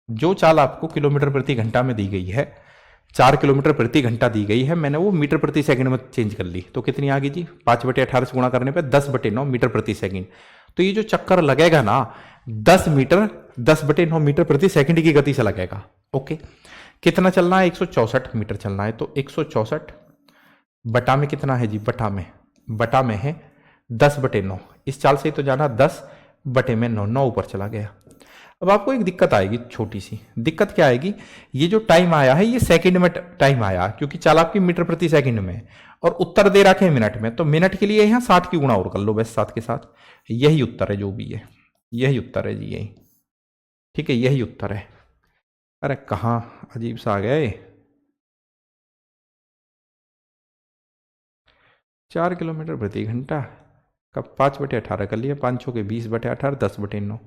जो चाल आपको किलोमीटर प्रति घंटा में दी गई है, 4 किलोमीटर प्रति घंटा दी गई है, मैंने वो मीटर प्रति सेकंड में चेंज कर ली। तो कितनी आ गई जी? 5/18 से गुणा करने पे 10/9 मीटर प्रति सेकंड। तो ये जो चक्कर लगेगा ना, 10/9 मीटर प्रति सेकंड की गति से लगेगा। ओके, कितना चलना है? 164 मीटर चलना है। तो 164 बटा में कितना है जी? बटा में है 10/9। इस चाल से ही तो जाना, 10/9, 9 ऊपर चला गया। अब आपको एक दिक्कत आएगी, छोटी सी दिक्कत। क्या आएगी? ये जो टाइम आया है, ये सेकंड में टाइम आया, क्योंकि चाल आपकी मीटर प्रति सेकंड में, और उत्तर दे रखे हैं मिनट में। तो मिनट के लिए यहां 60 की गुणा और कर लो बस, 7 के साथ। यही उत्तर है, जो भी है यही उत्तर है जी, यही। ठीक है, यही उत्तर है। अरे कहां अजीब सा आ गया ये। 4 किलोमीटर प्रति घंटा का 5/18 कर लिया, 5 चौके 20/18, 10/9।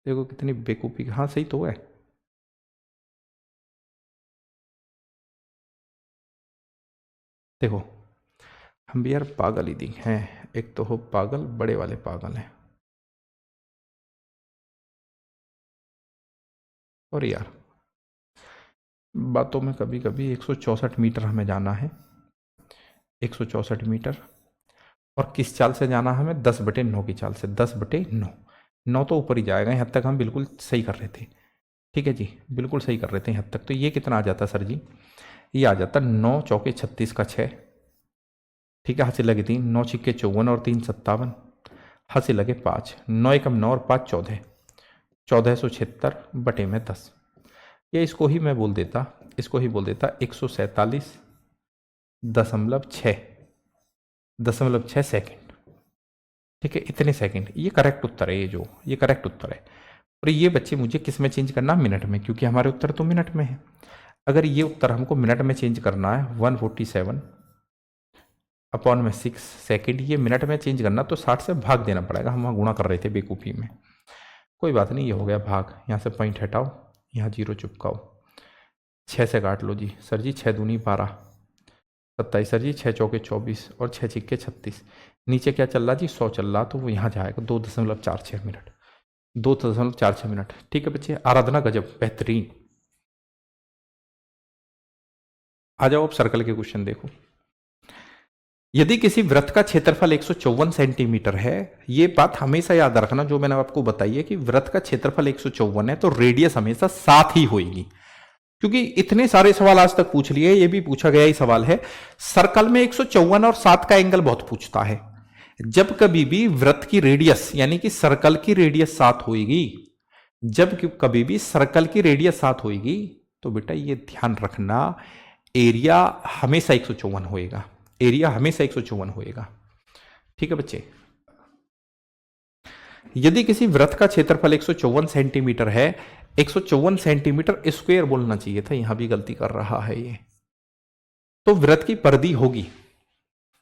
देखो कितनी बेकूफी। हाँ सही तो है। देखो हम भी यार पागल ही दी हैं, एक तो हो पागल, बड़े वाले पागल हैं। और यार बातों में कभी कभी 164 मीटर हमें जाना है, 164 मीटर। और किस चाल से जाना हमें? 10/9 की चाल से, 10/9। 9 तो ऊपर ही जाएगा, यहाँ तक हम बिल्कुल सही कर रहे थे। ठीक है जी, बिल्कुल सही कर रहे थे यहाँ तक। तो ये कितना आ जाता सर जी? ये आ जाता 9 चौके 36 का 6। ठीक है, हाथ से लगे 3, 9 छिक्के 54 और 3 57, हाथ से लगे 5, 9 एकम 9 और 5 14, 1476/10। या इसको ही मैं बोल देता, इसको ही बोल देता 147.6 सेकेंड। ठीक है, इतने सेकंड, ये करेक्ट उत्तर है। ये करेक्ट उत्तर है। और ये बच्चे मुझे किस में चेंज करना? मिनट में, क्योंकि हमारे उत्तर तो मिनट में है। अगर ये उत्तर हमको मिनट में चेंज करना है, 147/6 सेकेंड, ये मिनट में चेंज करना, तो 60 से भाग देना पड़ेगा। हम वहाँ गुणा कर रहे थे बेकूफी में। कोई बात नहीं, ये हो गया भाग। यहाँ से पॉइंट हटाओ, यहाँ 0 चिपकाओ, 6 से काट लो जी। सर जी 6 दूनी 12, 27। सर जी 6 चौके 24 और 6 छिक्के 36। नीचे क्या चल रहा जी? 100 चल रहा, तो वो यहाँ जाएगा 2.46 मिनट, 2.46 मिनट। ठीक है बच्चे, आराधना गजब, बेहतरीन। आ जाओ अब सर्कल के क्वेश्चन देखो। यदि किसी वृत्त का क्षेत्रफल 154 सेंटीमीटर है, ये बात हमेशा याद रखना जो मैंने आपको बताई है कि वृत्त का क्षेत्रफल 154 है, तो रेडियस हमेशा 7 ही होगी। क्योंकि इतने सारे सवाल आज तक पूछ लिए, ये भी पूछा गया ही सवाल है। सर्कल में 154 और 7 का एंगल बहुत पूछता है। जब कभी भी वृत्त की रेडियस, यानी कि सर्कल की रेडियस 7 होगी, जब कभी भी सर्कल की रेडियस 7 होगी, तो बेटा ये ध्यान रखना, एरिया हमेशा 154 होएगा। एरिया हमेशा 154 होएगा। ठीक है बच्चे, यदि किसी वृत्त का क्षेत्रफल 154 सेंटीमीटर है, 154 सेंटीमीटर स्क्वायर बोलना चाहिए था, यहां भी गलती कर रहा है ये, तो वृत्त की परिधि होगी,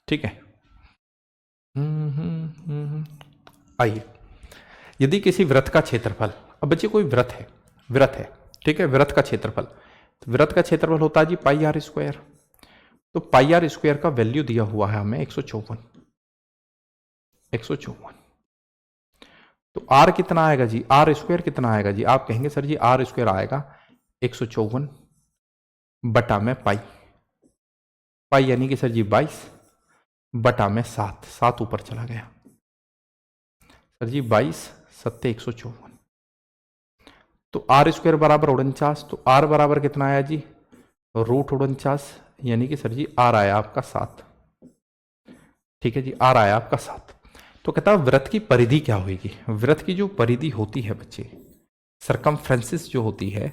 ठीक है। आइए, यदि किसी वृत्त का क्षेत्रफल, अब बच्चे कोई वृत्त है, ठीक है, वृत्त का क्षेत्रफल, तो वृत्त का क्षेत्रफल होता है जी पाई आर स्क्वायर, तो पाई आर स्क्वायर का वैल्यू दिया हुआ है हमें 154, तो आर कितना आएगा जी, आर स्क्वायर कितना आएगा जी, आप कहेंगे सर जी आर स्क्वायर आएगा 154 बटा में पाई, पाई यानी कि सर जी 22 बटा में 7, 7 ऊपर चला गया सर जी, 22 सत्ते 154, तो आर स्क्वायर बराबर 49, तो आर बराबर कितना आया जी, √49, यानी कि सर जी आर आया आपका 7, ठीक है जी, आर आया आपका 7। तो कहता है वृत्त की परिधि क्या होगी, वृत्त की जो परिधि होती है बच्चे, सरकमफ्रेंसिस जो होती है,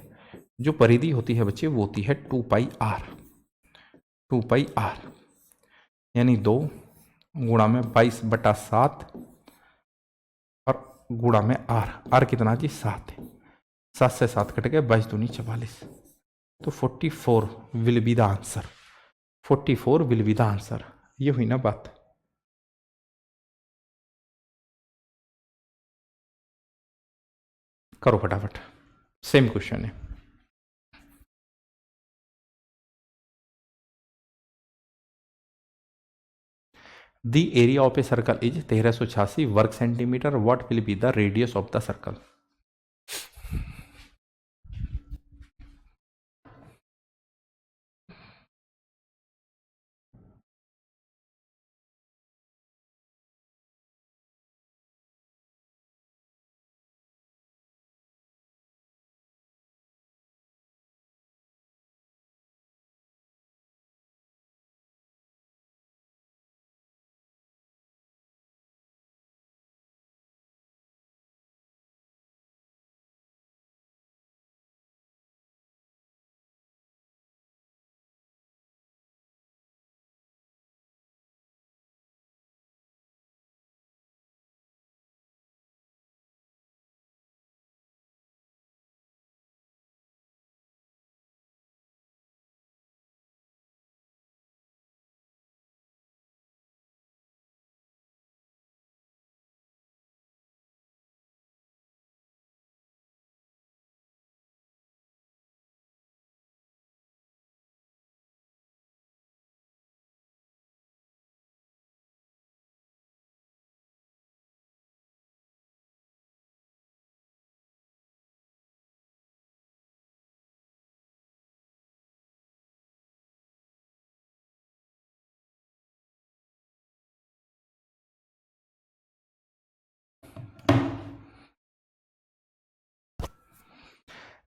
जो परिधि होती है बच्चे, वो होती है 2 पाई आर, 2 पाई आर यानी 2 गुणा में 22 बटा 7 और गुणा में आर, आर कितना जी 7 है, 7 से 7 कट गए, 22 दूनी 44, तो 44 will be the answer, 44 will be the answer, ये हुई ना बात। करो फटाफट, सेम क्वेश्चन है। The area of a circle is 1386 वर्ग centimetre, what will be the radius of the circle?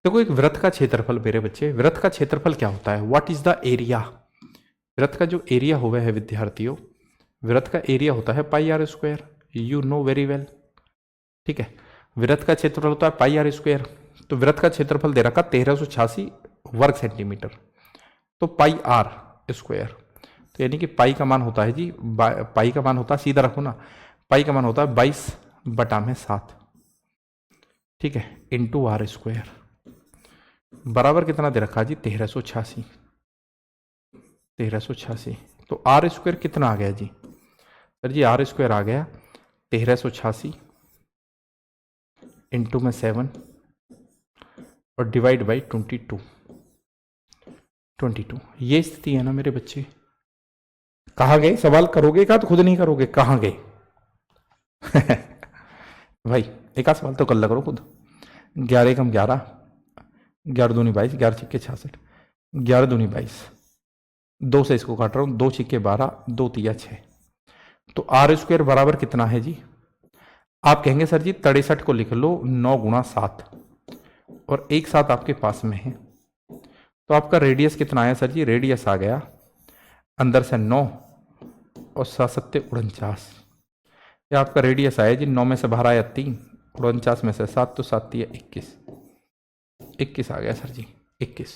देखो एक वृत्त का क्षेत्रफल मेरे बच्चे, वृत्त का क्षेत्रफल क्या होता है, व्हाट इज द एरिया, वृत्त का जो एरिया हुआ है विद्यार्थियों, वृत्त का एरिया होता है pi R square, you know very well, ठीक है। वृत्त का क्षेत्रफल होता है पाई आर स्क्वायर, तो वृत्त का क्षेत्रफल दे रखा 1386 वर्ग सेंटीमीटर, तो पाई आर स्क्वायर, तो यानी कि पाई का मान होता है जी, पाई का मान होता है, सीधा रखो ना, पाई का मान होता है 22 बटा में 7, ठीक है, इंटू आर स्क्वायर बराबर कितना दे रखा जी 1386, 1386, तो आर स्क्वायर कितना आ गया जी, सर जी आर स्क्वायर आ गया 1386 इंटू में 7 और डिवाइड बाई 22, ये स्थिति है ना मेरे बच्चे। कहाँ गए, सवाल करोगे क्या, तो खुद नहीं करोगे, कहाँ गए भाई एक आध सवाल तो कर करो खुद। 11 कम 11, 11 दूनी 22, 11 छिक्के 66, 11 दूनी 22, 2 से इसको काट रहा हूँ, 2 छिक्के 12, 2 तिया 6, तो आर स्क्वायर बराबर कितना है जी, आप कहेंगे सर जी 63 को लिख लो 9 गुणा 7 और एक साथ आपके पास में है, तो आपका रेडियस कितना आया सर जी, रेडियस आ गया अंदर से 9 और 7 सत्ते 49, ये आपका रेडियस आया जी, 9 में से बाहर आया 3, 49 में से 7, तो 7 तिया 21, 21 आ गया सर जी, 21,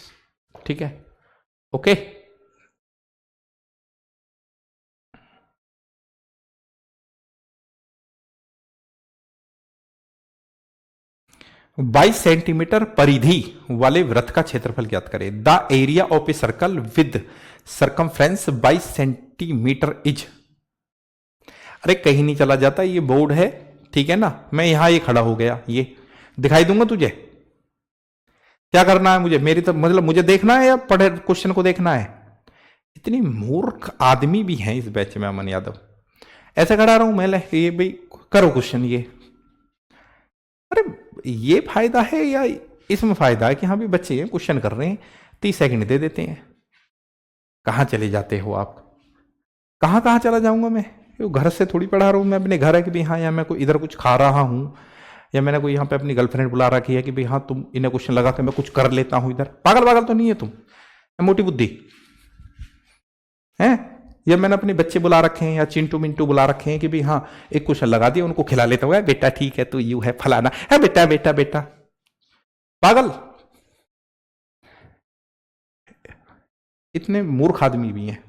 ठीक है, ओके। 22 सेंटीमीटर परिधि वाले वृत्त का क्षेत्रफल ज्ञात करें। The area of a circle with circumference 22 centimetre is. अरे कहीं नहीं चला जाता, ये बोर्ड है, ठीक है ना, मैं यहां ये खड़ा हो गया, ये दिखाई दूंगा तुझे। क्या करना है मुझे, मेरी तो मतलब मुझे देखना है या पढ़े क्वेश्चन को देखना है? इतनी मूर्ख आदमी भी हैं इस बैच में अमन यादव। ऐसे खड़ा रहा हूं मैं, ले ये भाई करो क्वेश्चन ये। अरे ये फायदा है या इसमें फायदा है कि हाँ भी बच्चे हैं क्वेश्चन कर रहे हैं, 30 सेकंड दे देते हैं। कहां चले जाते हो आप? कहां कहां चला जाऊंगा मैं? घर से थोड़ी पढ़ा रहा हूं मैं, अपने घर है कि भाई हाँ, या मैं कोई इधर कुछ खा रहा हूं, या मैंने कोई यहाँ पे अपनी गर्लफ्रेंड बुला रखी है कि भाई हाँ तुम इन्हें क्वेश्चन लगा के मैं कुछ कर लेता हूं इधर। पागल पागल तो नहीं है तुम? मोटी बुद्धि है? या मैंने अपने बच्चे बुला रखे हैं या चिंटू मिंटू बुला रखे हैं कि भाई हाँ एक क्वेश्चन लगा दिया, उनको खिला लेता हूँ, बेटा ठीक है तो यू है फलाना है, बेटा बेटा बेटा। पागल, इतने मूर्ख आदमी भी हैं।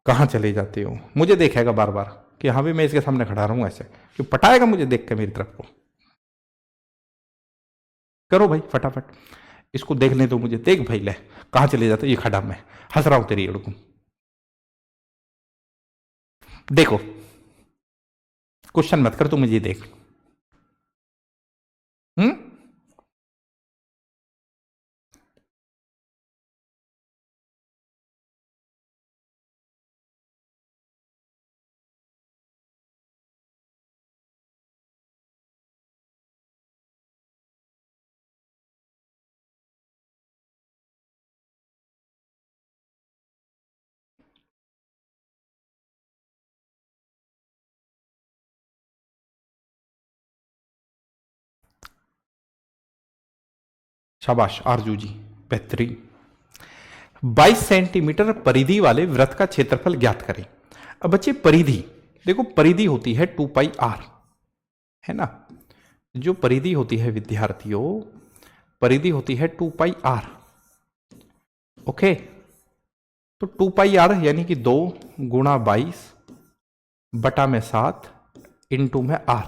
कहां चले जाते हो? मुझे देखेगा बार बार कि हाँ भी मैं इसके सामने खड़ा रहूं ऐसे, क्यों पटाएगा मुझे देख के मेरी तरफ को? करो भाई फटाफट, इसको देख ले तो मुझे देख भाई। ले कहां चले जाते हो? ये खड़ा, मैं हंस रहा हूं तेरी एड़ को। देखो क्वेश्चन मत कर तू, मुझे देख। हम्म, शाबाश आरजू जी, बेहतरीन। 22 सेंटीमीटर परिधि वाले वृत्त का क्षेत्रफल ज्ञात करें। अब बच्चे परिधि देखो, परिधि होती है 2πr, है ना? जो परिधि होती है विद्यार्थियों, परिधि होती है 2πr। ओके, तो 2πr यानी कि 2 गुणा 22 बटा में 7 इंटू में r।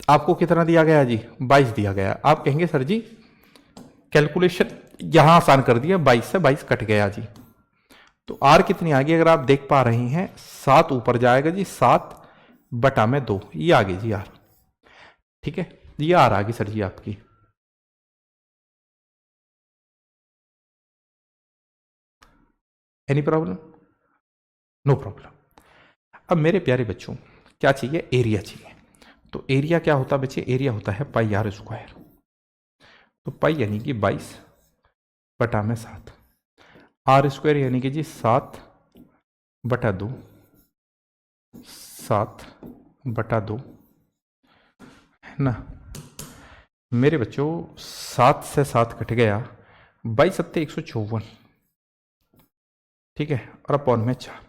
आपको कितना दिया गया जी? 22 दिया गया। आप कहेंगे सर जी कैलकुलेशन यहां आसान कर दिया, 22 से 22 कट गया जी, तो आर कितनी आ गई? अगर आप देख पा रहे हैं 7 ऊपर जाएगा जी, 7 बटा में 2, ये आ गई जी आर। ठीक है, ये आर आ गई सर जी आपकी। Any problem? No problem. अब मेरे प्यारे बच्चों क्या चाहिए? एरिया चाहिए। तो एरिया क्या होता है बच्चे? एरिया होता है पाई आर स्क्वायर। तो पाई यानी कि 22 बटा में 7, आर स्क्वायर यानी कि जी 7 बटा 2, 7 बटा 2, है ना मेरे बच्चों? 7 से 7 कट गया, 22 सत्ते 154, ठीक है, और अपॉन में 4।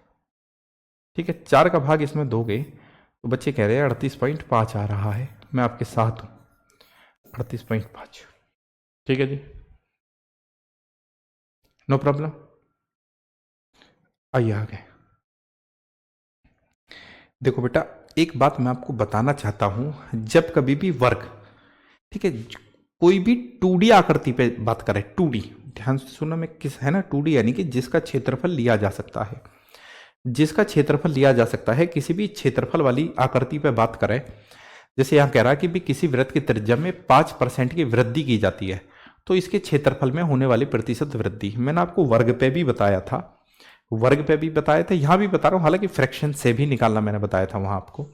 ठीक है, 4 का भाग इसमें दोगे तो बच्चे कह रहे हैं 38.5 आ रहा है। मैं आपके साथ हूं, 38.5। ठीक है जी, नो प्रॉब्लम। आइए आगे। देखो बेटा, एक बात मैं आपको बताना चाहता हूं, जब कभी भी वर्ग, ठीक है, कोई भी 2D आकृति पे बात करें, 2D, ध्यान से सुनना, मैं किस है ना, 2D यानी कि जिसका क्षेत्रफल लिया जा सकता है, जिसका क्षेत्रफल लिया जा सकता है, किसी भी क्षेत्रफल वाली आकृति पे बात करें, जैसे यहां कह रहा है कि भी किसी वृत्त की त्रिज्या में 5% की वृद्धि की जाती है, तो इसके क्षेत्रफल में होने वाली प्रतिशत वृद्धि, मैंने आपको वर्ग पे भी बताया था, वर्ग पे भी बताया था, यहां भी बता रहा हूं, हालांकि फ्रैक्शन से भी निकालना मैंने बताया था वहां आपको।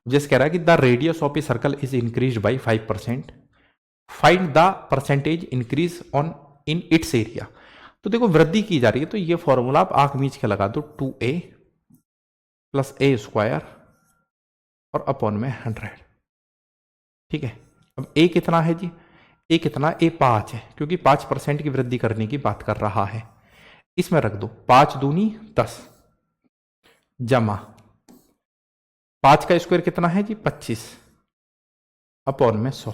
जैसे कह रहा है कि the radius of a circle is increase by 5%, find the percentage increase on in its area. तो देखो वृद्धि की जा रही है, तो ये फॉर्मूला आप आंख मीच के लगा दो, 2a प्लस a स्क्वायर और अपॉन में 100। ठीक है, अब a कितना है जी? a कितना? a 5 है, क्योंकि 5% की वृद्धि करने की बात कर रहा है। इसमें रख दो 5 दूनी 10 जमा 5 का स्क्वायर कितना है जी? 25 अपॉन में 100।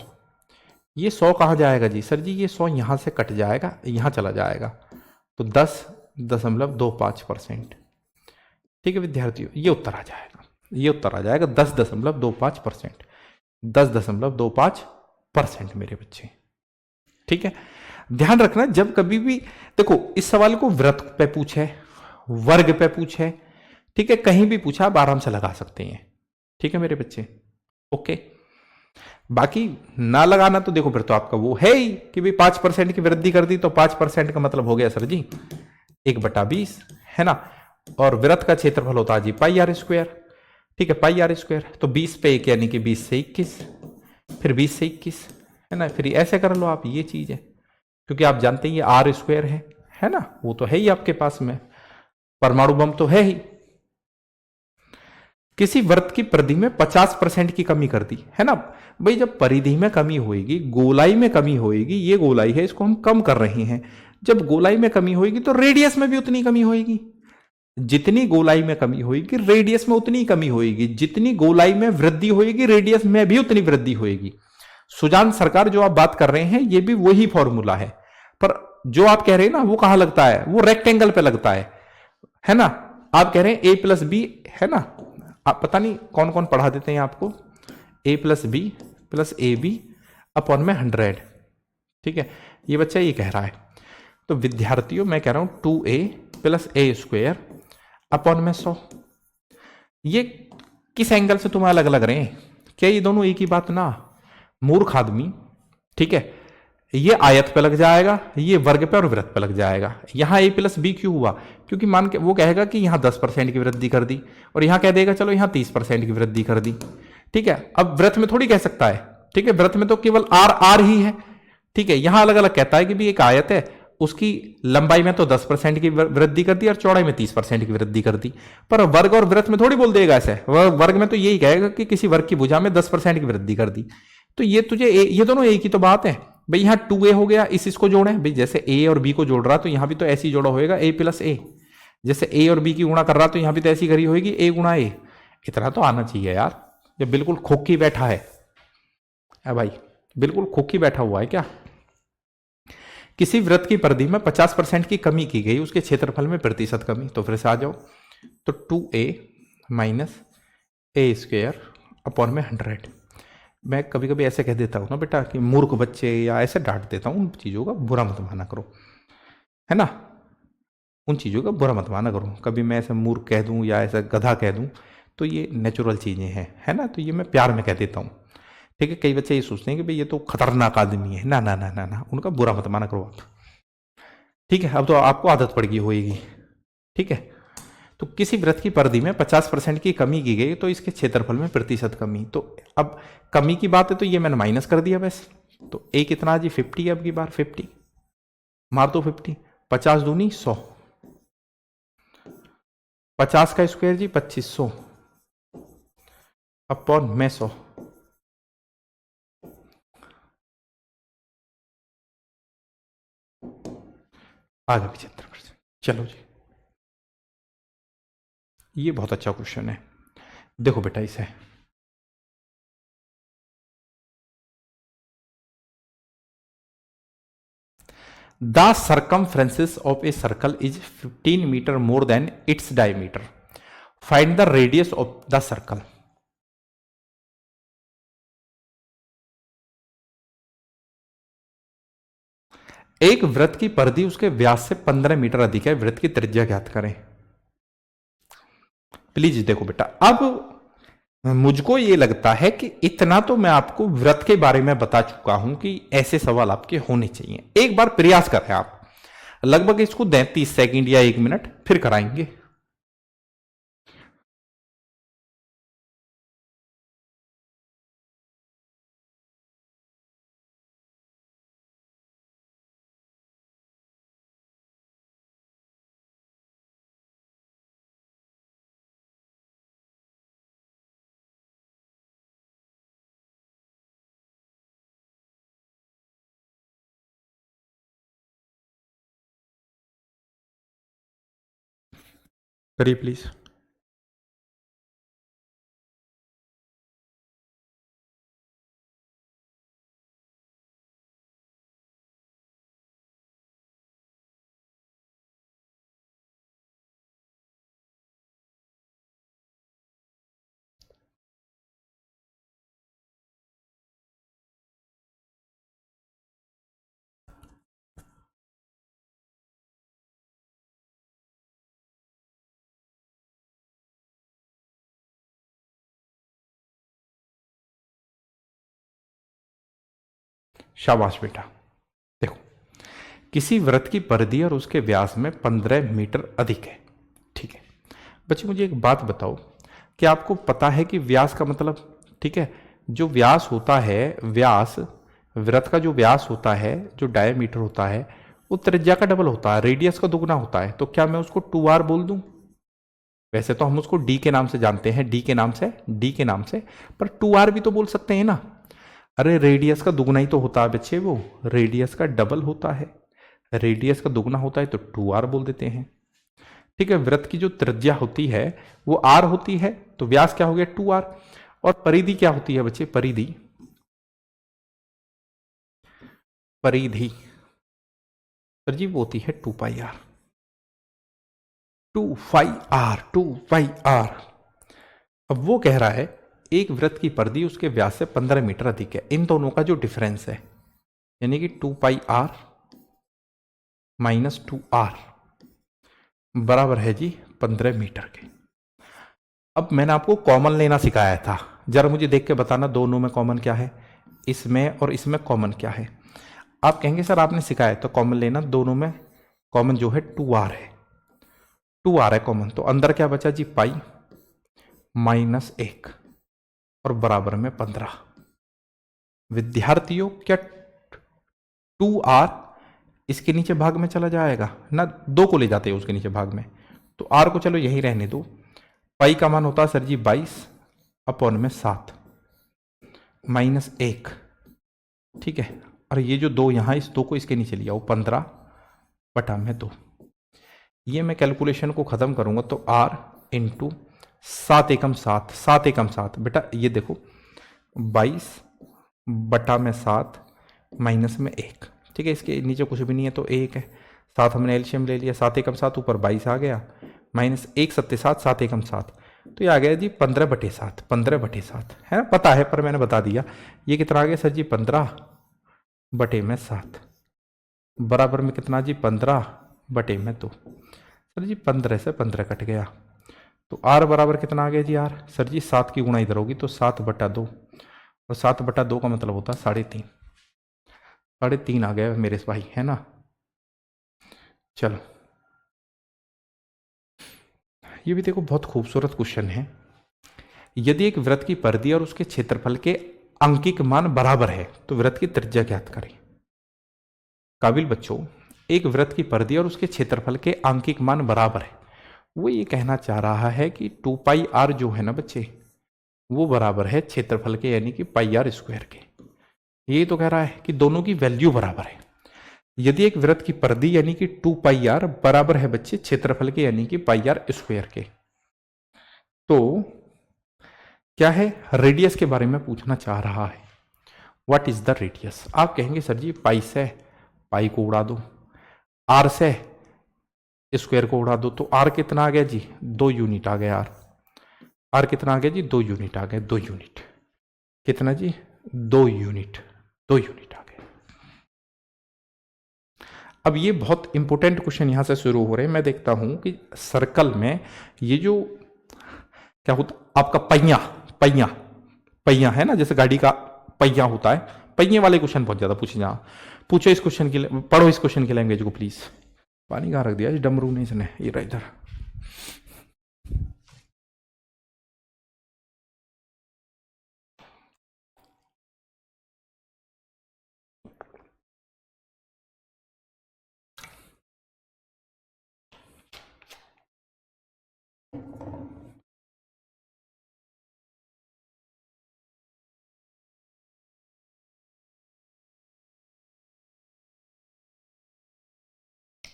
ये 100 कहां जाएगा जी? सर जी ये 100 यहां से कट जाएगा, यहां चला जाएगा, तो 10.25%। ठीक है विद्यार्थियों, ये उत्तर आ जाएगा, ये उत्तर आ जाएगा 10.25%, 10.25 परसेंट मेरे बच्चे। ठीक है, ध्यान रखना जब कभी भी देखो इस सवाल को वृत्त पे पूछे, वर्ग पे पूछे, ठीक है, कहीं भी पूछा आप आराम से लगा सकते हैं। ठीक है मेरे बच्चे, ओके। बाकी ना लगाना तो देखो फिर तो आपका वो है ही कि भाई 5% की वृद्धि कर दी तो 5% का मतलब हो गया सर जी 1/20, है ना। और वृत्त का क्षेत्रफल होता है जी पाई आर स्क्वायर। ठीक है, पाई आर स्क्वायर तो 20 पे 1 यानी कि 20 से 21, फिर 20 से 21, है ना। फिर ऐसे कर लो आप, ये चीज है क्योंकि आप जानते हैं ये आर स्क्वायर है ना, वो तो है ही आपके पास में, परमाणु बम तो है ही। किसी वृत्त की परिधि में 50% की कमी कर दी, है ना। भाई जब परिधि में कमी होगी, गोलाई में कमी होगी, ये गोलाई है इसको हम कम कर रहे हैं, जब गोलाई में कमी होगी तो रेडियस में भी उतनी कमी होगी। जितनी गोलाई में कमी होगी रेडियस में उतनी कमी होगी, जितनी गोलाई में वृद्धि होगी रेडियस में भी उतनी वृद्धि होगी। सुजान सरकार जो आप बात कर रहे हैं ये भी वही फॉर्मूला है, पर जो आप कह रहे हैं ना वो कहां लगता है, वो रेक्टेंगल पे लगता है ना। आप कह रहे हैं ए प्लस बी, है ना। आप पता नहीं कौन कौन पढ़ा देते हैं आपको, A plus B plus A B upon में 100। ठीक है, ये बच्चा ये कह रहा है, तो विद्यार्थियों मैं कह रहा हूं 2a प्लस ए स्क्वायर अपॉन में 100। ये किस एंगल से तुम्हें अलग लग रहे हैं, क्या ये दोनों एक ही बात ना, मूर्ख आदमी। ठीक है, ये आयत पे लग जाएगा, ये वर्ग पे और वृत्त पे लग जाएगा। यहां ए प्लस बी क्यों हुआ, क्योंकि मान के वो कहेगा कि यहां 10% की वृद्धि कर दी और यहां कह देगा चलो यहां 30% की वृद्धि कर दी। ठीक है, अब वृत्त में थोड़ी कह सकता है, ठीक है, वृत्त में तो केवल आर आर ही है। ठीक है, यहां अलग अलग कहता है कि भी एक आयत है, उसकी लंबाई में तो 10% की वृद्धि कर दी और चौड़ाई में 30% की वृद्धि कर दी। पर वर्ग और वृत्त में थोड़ी बोल देगा ऐसे, वर्ग में तो यही कहेगा कि किसी वर्ग की भुजा में 10% की वृद्धि कर दी। तो ये तुझे ये दोनों एक ही तो बात है भाई। यहां 2a हो गया, इसको जोड़े भाई, जैसे a और b को जोड़ रहा तो यहां भी तो ऐसी जोड़ा होएगा a प्लस ए। जैसे a और b की गुणा कर रहा तो यहां भी तो ऐसी करी होगी a गुणा a। इतना तो आना चाहिए यार, ये बिल्कुल खोखी बैठा है भाई, बिल्कुल खोखी बैठा हुआ है क्या। किसी वृत्त की परिधि में 50% की कमी की गई, उसके क्षेत्रफल में प्रतिशत कमी, तो फिर से आ जाओ, तो 2a माइनस ए स्क्वेयर अपॉन में 100। मैं कभी कभी ऐसे कह देता हूँ ना बेटा कि मूर्ख बच्चे, या ऐसे डांट देता हूँ, उन चीज़ों का बुरा मत माना करो, है ना। उन चीज़ों का बुरा मत माना करो, कभी मैं ऐसे मूर्ख कह दूँ या ऐसा गधा कह दूँ तो ये नेचुरल चीज़ें हैं, है ना, तो ये मैं प्यार में कह देता हूँ। ठीक है, कई बच्चे ये सोचते हैं कि भाई ये तो खतरनाक आदमी है, ना ना ना ना ना, उनका बुरा मत माना करो आप। ठीक है, अब तो आपको आदत पड़ गई होगी। ठीक है, तो किसी वृत्त की परिधि में 50% की कमी की गई तो इसके क्षेत्रफल में प्रतिशत कमी, तो अब कमी की बात है तो ये मैंने माइनस कर दिया बस। तो ए कितना जी 50, अब की बार 50 मार दो 50, 50 दूनी 100, 50 का स्क्वायर जी 2500 अपॉन में 100। आ गया 75%। चलो जी, ये बहुत अच्छा क्वेश्चन है, देखो बेटा इसे, the circumference of a circle is 15 meter more than its diameter. Find the radius of the circle. एक वृत्त की परिधि उसके व्यास से 15 मीटर अधिक है, वृत्त की त्रिज्या ज्ञात करें। प्लीज देखो बेटा, अब मुझको ये लगता है कि इतना तो मैं आपको व्रत के बारे में बता चुका हूं कि ऐसे सवाल आपके होने चाहिए। एक बार प्रयास करें आप, लगभग इसको 30 सेकंड या 1 मिनट फिर कराएंगे। करिए प्लीज। शाबाश बेटा। देखो, किसी वृत्त की परिधि और उसके व्यास में 15 मीटर अधिक है। ठीक है बच्चे, मुझे एक बात बताओ कि आपको पता है कि व्यास का मतलब, ठीक है, जो व्यास होता है, व्यास, वृत्त का जो व्यास होता है, जो डायमीटर होता है, वो त्रिज्या का डबल होता है, रेडियस का दुगना होता है। तो क्या मैं उसको 2r बोल दूं? वैसे तो हम उसको डी के नाम से जानते हैं, डी के नाम से, पर 2r भी तो बोल सकते हैं ना। अरे रेडियस का दुगना ही तो होता है बच्चे, वो रेडियस का डबल होता है, रेडियस का दुगना होता है तो 2r बोल देते हैं। ठीक है, वृत्त की जो त्रिज्या होती है वो r होती है, तो व्यास क्या हो गया 2r। और परिधि क्या होती है बच्चे? परिधि, परिधि सर जी वो होती है 2πr, 2πr। अब वो कह रहा है एक वृत्त की परिधि उसके व्यास से 15 मीटर अधिक है। इन दोनों का जो डिफरेंस है, यानी कि 2πr माइनस 2r बराबर है जी 15 मीटर के। अब मैंने आपको कॉमन लेना सिखाया था, जरा मुझे देख के बताना दोनों में कॉमन क्या है, इसमें और इसमें कॉमन क्या है। आप कहेंगे सर आपने सिखाया तो कॉमन लेना, दोनों में कॉमन जो है 2r है, 2r है कॉमन। तो अंदर क्या बचा जी, पाई माइनस 1 और बराबर में 15। विद्यार्थियों क्या 2r इसके नीचे भाग में चला जाएगा ना, 2 को ले जाते हैं उसके नीचे भाग में, तो r को चलो यही रहने दो। पाई का मान होता है सर जी 22 अपॉन में 7 माइनस 1, ठीक है। और ये जो 2 यहां, इस 2 को इसके नीचे लिया, वो 15 बटा में 2। ये मैं कैलकुलेशन को खत्म करूंगा तो r इंटू 7 एकम 7, 7 एकम 7 बेटा, ये देखो 22 बटा में 7 माइनस में 1, ठीक है। इसके नीचे कुछ भी नहीं है तो 1 है, 7 हमने एलसीएम ले लिया, 7 एकम 7 ऊपर 22 आ गया, माइनस 1 सत्ते 7, 7 एकम 7, तो ये आ गया जी 15/7, 15/7 है ना, पता है पर मैंने बता दिया। ये कितना आ गया सर जी 15/7 बराबर में कितना जी 15/2। सर जी 15 से 15 कट गया, तो r बराबर कितना आ गया जी, r सर जी 7 की गुणा इधर होगी तो 7/2, और 7/2 का मतलब होता है 3.5, 3.5 आ गया मेरे भाई, है ना। चलो ये भी देखो बहुत खूबसूरत क्वेश्चन है। यदि एक वृत्त की परिधि और उसके क्षेत्रफल के अंकिक मान बराबर है तो वृत्त की त्रिज्या ज्ञात करें। काबिल बच्चों, एक वृत्त की परिधि और उसके क्षेत्रफल के आंकिक मान बराबर है, वो ये कहना चाह रहा है कि 2πr जो है ना बच्चे, वो बराबर है क्षेत्रफल के, यानी कि πr² के। ये तो कह रहा है कि दोनों की वैल्यू बराबर है। यदि एक वृत्त की परिधि यानी कि 2πr बराबर है बच्चे क्षेत्रफल के, यानी कि πr² के, तो क्या है, रेडियस के बारे में पूछना चाह रहा है। What is the radius? आप कहेंगे सर जी पाई से पाई को उड़ा दो, आर से स्क्वायर को उड़ा दो, तो आर कितना आ गया जी 2 यूनिट आ गया, आर कितना आ गया जी 2 यूनिट आ गया, 2 यूनिट कितना जी 2 यूनिट, 2 यूनिट आ गया। अब ये बहुत इंपॉर्टेंट क्वेश्चन यहां से शुरू हो रहे हैं। मैं देखता हूं कि सर्कल में ये जो क्या होता आपका पहिया, पहिया पहिया है ना, जैसे गाड़ी का पहिया होता है, पहिए वाले क्वेश्चन बहुत ज्यादा पूछे। जहां पूछो इस क्वेश्चन की, पढ़ो इस क्वेश्चन की लैंग्वेज को प्लीज। पानी कहाँ रख दिया डमरू ने इसने, ये रहा इधर।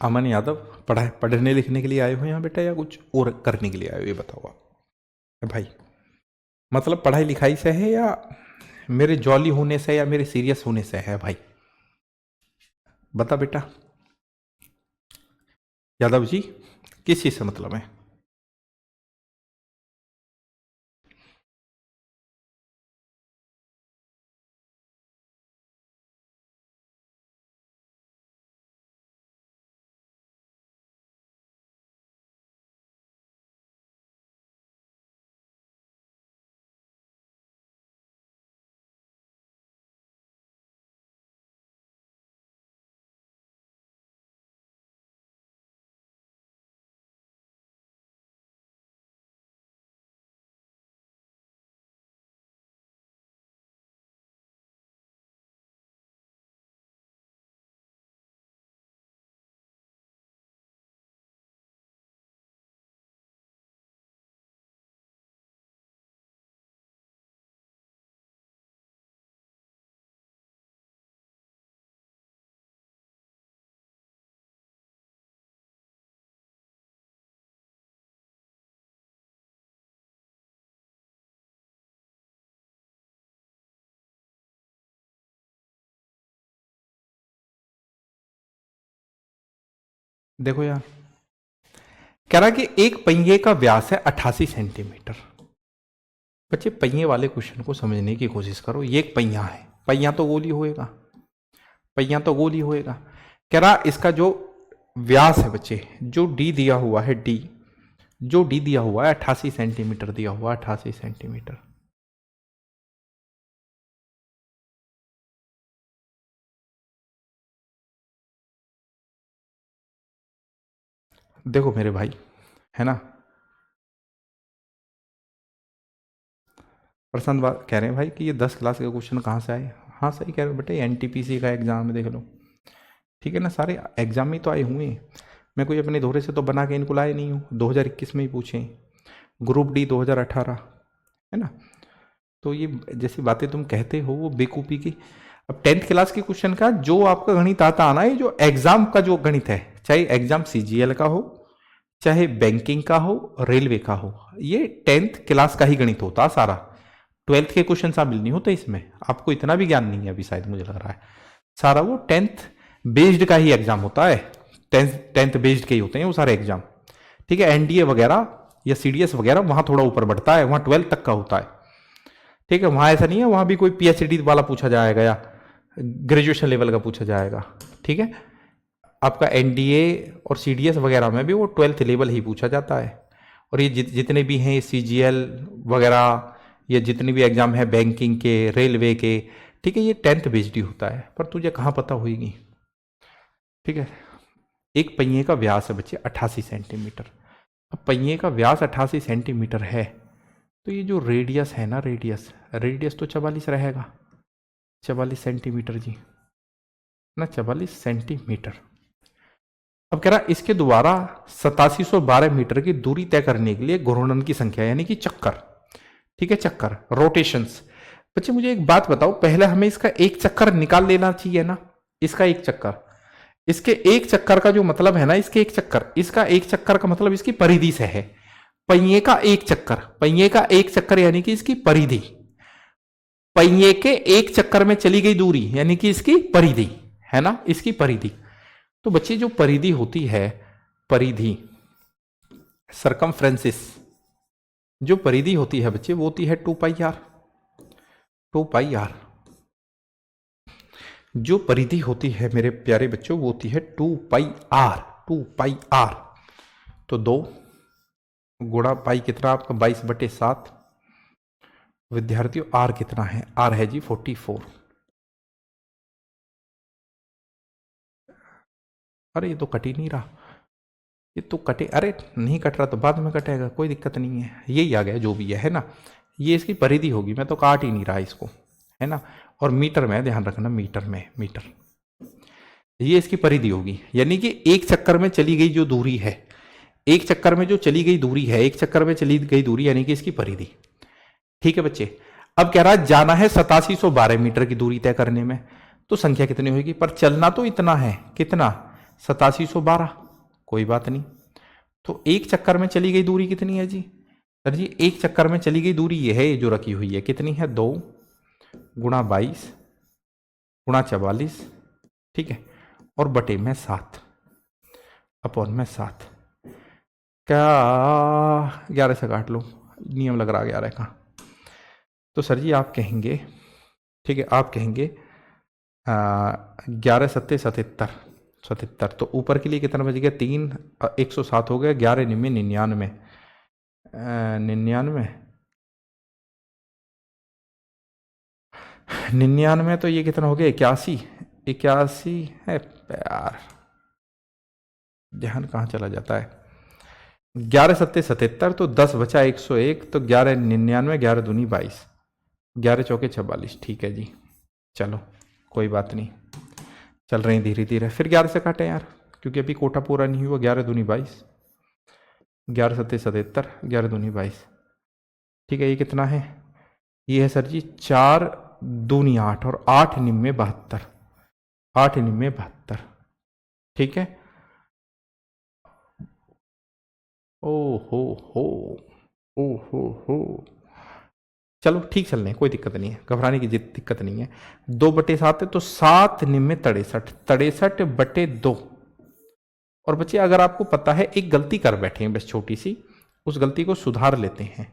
अमन यादव, पढ़ने लिखने के लिए आए हो यहाँ बेटा, या कुछ और करने के लिए आए हो, ये बताओ आप भाई। मतलब पढ़ाई लिखाई से है, या मेरे जॉली होने से, या मेरे सीरियस होने से है भाई? बता बेटा यादव जी, किस चीज से मतलब है? देखो यार, कह रहा कि एक पहिए का व्यास है 88 सेंटीमीटर। बच्चे पहिए वाले क्वेश्चन को समझने की कोशिश करो। ये एक पहिया है, पहिया तो गोल ही होएगा, पहिया तो गोल ही होएगा। कह रहा इसका जो व्यास है बच्चे, जो डी दिया हुआ है, डी जो डी दिया हुआ है 88 सेंटीमीटर दिया हुआ, 88 सेंटीमीटर। देखो मेरे भाई, है ना, प्रशांत बात कह रहे हैं भाई कि ये 10 क्लास के क्वेश्चन कहाँ से आए। हाँ सही कह रहे हो बेटे, एनटीपीसी का एग्जाम है, देख लो। ठीक है ना, सारे एग्जाम में तो आए हुए हैं। मैं कोई अपने दोहरे से तो बना के इनको लाए नहीं हूँ, 2021 में ही पूछे, ग्रुप डी 2018, है ना। तो ये जैसी बातें तुम कहते हो वो बेकूफी की। अब 10th क्लास के क्वेश्चन का जो आपका गणित आता आना, ये जो एग्जाम का जो गणित है, चाहे एग्जाम सीजीएल का हो, चाहे बैंकिंग का हो, रेलवे का हो, ये 10th क्लास का ही गणित होता सारा। 12th के क्वेश्चन शामिल नहीं होते इसमें। आपको इतना भी ज्ञान नहीं है अभी शायद, मुझे लग रहा है। सारा वो 10th बेस्ड का ही एग्जाम होता है, 10th बेस्ड के ही होते हैं वो सारे एग्जाम। ठीक है, एनडीए वगैरह या सीडीएस वगैरह वहां थोड़ा ऊपर बढ़ता है, वहां 12th तक का होता है। ठीक है, वहां ऐसा नहीं है, वहां भी कोई पीएचडी वाला पूछा जाएगा या ग्रेजुएशन लेवल का पूछा जाएगा। ठीक है, आपका एनडीए और सीडीएस वगैरह में भी वो 12th लेवल ही पूछा जाता है। और ये जितने भी हैं सीजीएल वगैरह, ये जितने भी एग्जाम है बैंकिंग के, रेलवे के, ठीक है, ये 10th बेस्ड ही होता है। पर तुझे कहाँ पता होगी। ठीक है, एक पहिए का व्यास है बच्चे 88 सेंटीमीटर। अब पहिए का व्यास 88 सेंटीमीटर है, तो ये जो रेडियस है ना, रेडियस तो 44 रहेगा, 44 सेंटीमीटर जी ना, 44 सेंटीमीटर। अब कह रहा इसके द्वारा 8712 मीटर की दूरी तय करने के लिए घूर्णन की संख्या, यानी कि चक्कर, ठीक है, चक्कर, रोटेशंस। बच्चे मुझे एक बात बताओ, पहले हमें इसका एक चक्कर निकाल लेना चाहिए ना, इसका एक चक्कर। इसके एक चक्कर का जो मतलब है ना, इसके एक चक्कर, इसका एक चक्कर का मतलब इसकी परिधि से है। पहिए का एक चक्कर, पहिए का एक चक्कर यानी कि इसकी परिधि, पहिए के एक चक्कर में चली गई दूरी यानी कि इसकी परिधि, है ना, इसकी परिधि। तो बच्चे जो परिधि होती है, परिधि, सरकमफ्रेंसिस, जो परिधि होती है बच्चे वो होती है 2πr, 2πr। जो परिधि होती है मेरे प्यारे बच्चों वो होती है 2πr, 2πr। तो 2 गुणा पाई कितना आपका 22/7। विद्यार्थियों आर कितना है, आर है जी 44। अरे ये तो कट ही नहीं रहा, ये तो कटे, अरे नहीं कट रहा तो बाद में कटेगा, कोई दिक्कत नहीं है, यही आ गया जो भी है ना। ये इसकी परिधि होगी, मैं तो काट ही नहीं रहा इसको, है ना। और मीटर में ध्यान रखना, मीटर में, मीटर, ये इसकी परिधि होगी, यानी कि एक चक्कर में चली गई जो दूरी है, एक चक्कर में जो चली गई दूरी है, एक चक्कर में चली गई दूरी यानी कि इसकी परिधि। ठीक है बच्चे, अब कह रहा है जाना है 8712 मीटर की दूरी तय करने में, तो संख्या कितनी होगी, पर चलना तो इतना है, कितना, 8712, कोई बात नहीं। तो एक चक्कर में चली गई दूरी कितनी है जी, सर जी एक चक्कर में चली गई दूरी ये है, जो रखी हुई है, कितनी है, 2 गुणा 22 गुणा 44, ठीक है, और बटे में 7 अपॉन में 7, क्या 11 से काट लो, नियम लग रहा 11 का। तो सर जी आप कहेंगे, ठीक है, आप कहेंगे 11 सत्ते 77, तो ऊपर के लिए कितना बच गया, 3, 107 हो गया, 11 निन्मे 99, 99, तो ये कितना हो गया, 81 है यार, ध्यान कहाँ चला जाता है। 11 सत्ते 77, तो 10 बचा 101, तो 11 99, 11 दूनी 22, 11 चौके 44, ठीक है जी। चलो कोई बात नहीं, चल रहे हैं धीरे धीरे, फिर 11 से काटे यार, क्योंकि अभी कोटा पूरा नहीं हुआ। 11 दूनी 22, 11 सत्ते 77, 11 दूनी 22, ठीक है। ये कितना है, ये है सर जी 4 दूनी 8 और 8 निन्मे 72, 8 निन्मे 72, ठीक है। ओ हो ओ हो, चलो ठीक चल रहे हैं, कोई दिक्कत नहीं है, घबराने की दिक्कत नहीं है। 2/7 है तो 7 निन्मे 63, 63/2, और बच्चे अगर आपको पता है एक गलती कर बैठे हैं बस छोटी सी, उस गलती को सुधार लेते हैं,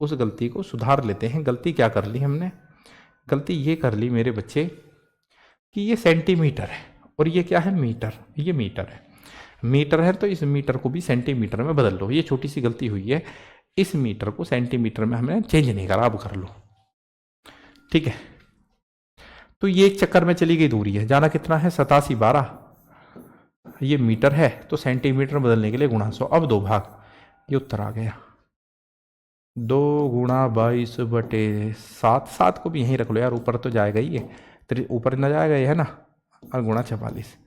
उस गलती को सुधार लेते हैं। गलती क्या कर ली हमने? गलती ये कर ली मेरे बच्चे कि ये सेंटीमीटर है और ये क्या है? मीटर। ये मीटर है, मीटर है तो इस मीटर को भी सेंटीमीटर में बदल लो। ये छोटी सी गलती हुई है, इस मीटर को सेंटीमीटर में हमने चेंज नहीं करा, अब कर लो। ठीक है, तो ये एक चक्कर में चली गई दूरी है, जाना कितना है? 8712। ये मीटर है तो सेंटीमीटर बदलने के लिए गुणा 100। अब 2 भाग, ये उत्तर आ गया। 2 गुणा 22/7। 7 को भी यहीं रख लो यार, ऊपर तो जाएगा ही ये, ऊपर ना जाएगा ये, है ना। और गुणा 44।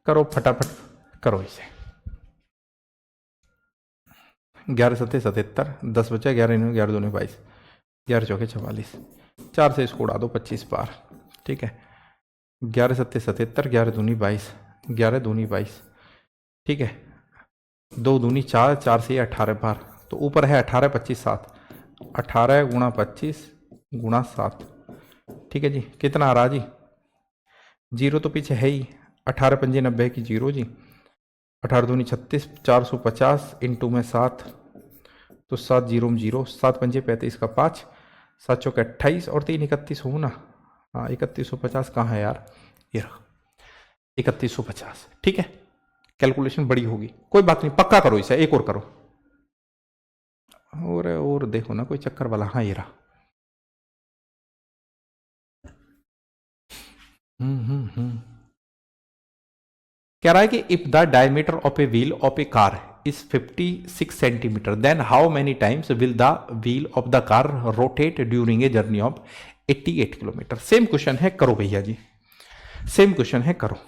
करो फटाफट करो इसे। 11 सत्ते 77, 10 बचा, 11 इन्होंने 11 दूनी 22, 11 चौके 44, 4 से इसको उड़ा दो 25 बार। ठीक है, 11 सत्ते 77, 11 दूनी 22, 11 दूनी 22। ठीक है, 2 दूनी 4, 4 से 18 बार, तो ऊपर है 18 25 7, 18 गुणा 25 गुणा 7। ठीक है जी, कितना आ रहा जी? 0 तो पीछे है ही, 18 पंजे 90 की 0 जी, 18 दूनी 36, 450 इंटू में 7, तो 7 0 0, 7 पंजे 35 का 5, 7 चौके 28 और 3 31 हो ना। हाँ, 3150 कहाँ है यार? ये रहा 3150। ठीक है, कैलकुलेशन बड़ी होगी, कोई बात नहीं, पक्का करो इसे, एक और करो। और देखो ना कोई चक्कर वाला। हाँ, ये रहा। कह रहा है कि if the diameter of a wheel of a car is 56 centimetre, then how many times will the wheel of the car rotate during a journey of 88 kilometre. Same question है, करो भैया जी, सेम क्वेश्चन है, करो।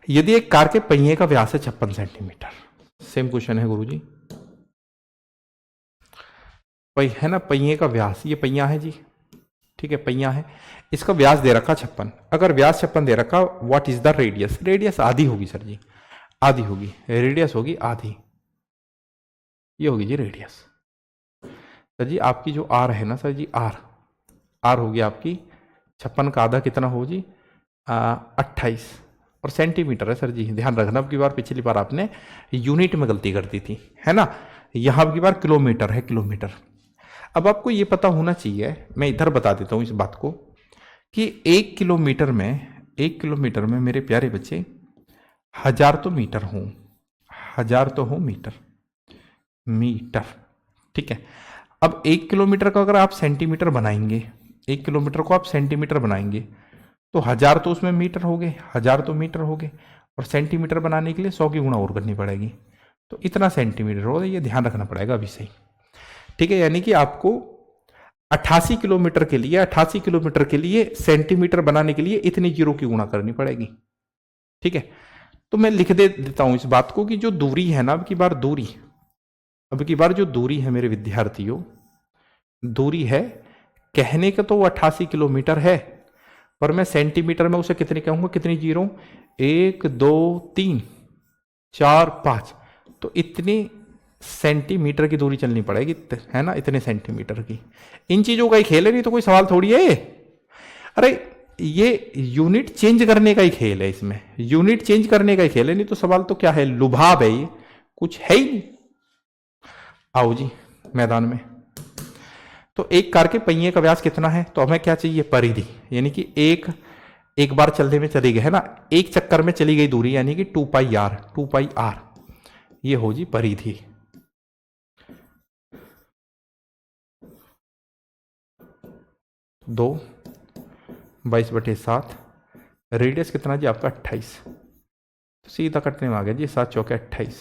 यदि एक car के पहिए का व्यास है 56 सेंटीमीटर, सेम क्वेश्चन है गुरुजी। है ना, पहिए का व्यास, ये पहिया है जी। ठीक है, पहिया है, इसका व्यास दे रखा 56। अगर व्यास 56 दे रखा, what is the radius? Radius आधी होगी सर जी, आधी होगी, रेडियस होगी आधी, ये होगी जी रेडियस। सर जी आपकी जो आर है ना सर जी, आर होगी आपकी 56 का आधा, कितना हो जी? 28। और सेंटीमीटर है सर जी, ध्यान रखना, अब की बार पिछली बार आपने यूनिट में गलती कर दी थी, है ना। यहां की बार किलोमीटर है, किलोमीटर। अब आपको ये पता होना चाहिए, मैं इधर बता देता हूं इस बात को, कि 1 किलोमीटर में मेरे प्यारे बच्चे 1000 तो मीटर हों, 1000 तो हो मीटर, ठीक है। अब 1 किलोमीटर का अगर आप सेंटीमीटर बनाएंगे, 1 किलोमीटर को आप सेंटीमीटर बनाएंगे, तो 1000 तो उसमें मीटर हो गए, 1000 तो मीटर हो गए, और सेंटीमीटर बनाने के लिए 100 की गुणा और करनी पड़ेगी, तो इतना सेंटीमीटर होगा, ये ध्यान रखना पड़ेगा अभी से ही। ठीक है, यानी कि आपको 88 किलोमीटर के लिए, 88 किलोमीटर के लिए सेंटीमीटर बनाने के लिए इतनी जीरो की गुणा करनी पड़ेगी। ठीक है, तो मैं लिख देता हूं इस बात को कि जो दूरी है ना, अब की बार जो दूरी है मेरे विद्यार्थियों, दूरी है, कहने का तो वो 88 किलोमीटर है, पर मैं सेंटीमीटर में उसे कितनी कहूंगा, कितनी जीरो? 1 2 3 4 5, तो इतनी सेंटीमीटर की दूरी चलनी पड़ेगी, है ना, इतने सेंटीमीटर की। इन चीजों का ही खेल है, नहीं तो कोई सवाल थोड़ी है। अरे ये यूनिट चेंज करने का ही खेल है, इसमें यूनिट चेंज करने का ही खेल है, नहीं तो सवाल तो क्या है, लुभाव है, ये कुछ है ही नहीं। आओ जी मैदान में। तो एक कार के पहिए का व्यास कितना है, तो हमें क्या चाहिए? परिधि, यानी कि एक बार चलने में चली गई, है ना, एक चक्कर में चली गई दूरी, यानी कि 2 पाई आर, ये हो जी परिधि। 2, 22/7, रेडियस कितना जी आपका 28, तो सीधा कटने में आ गया जी 7 चौके 28,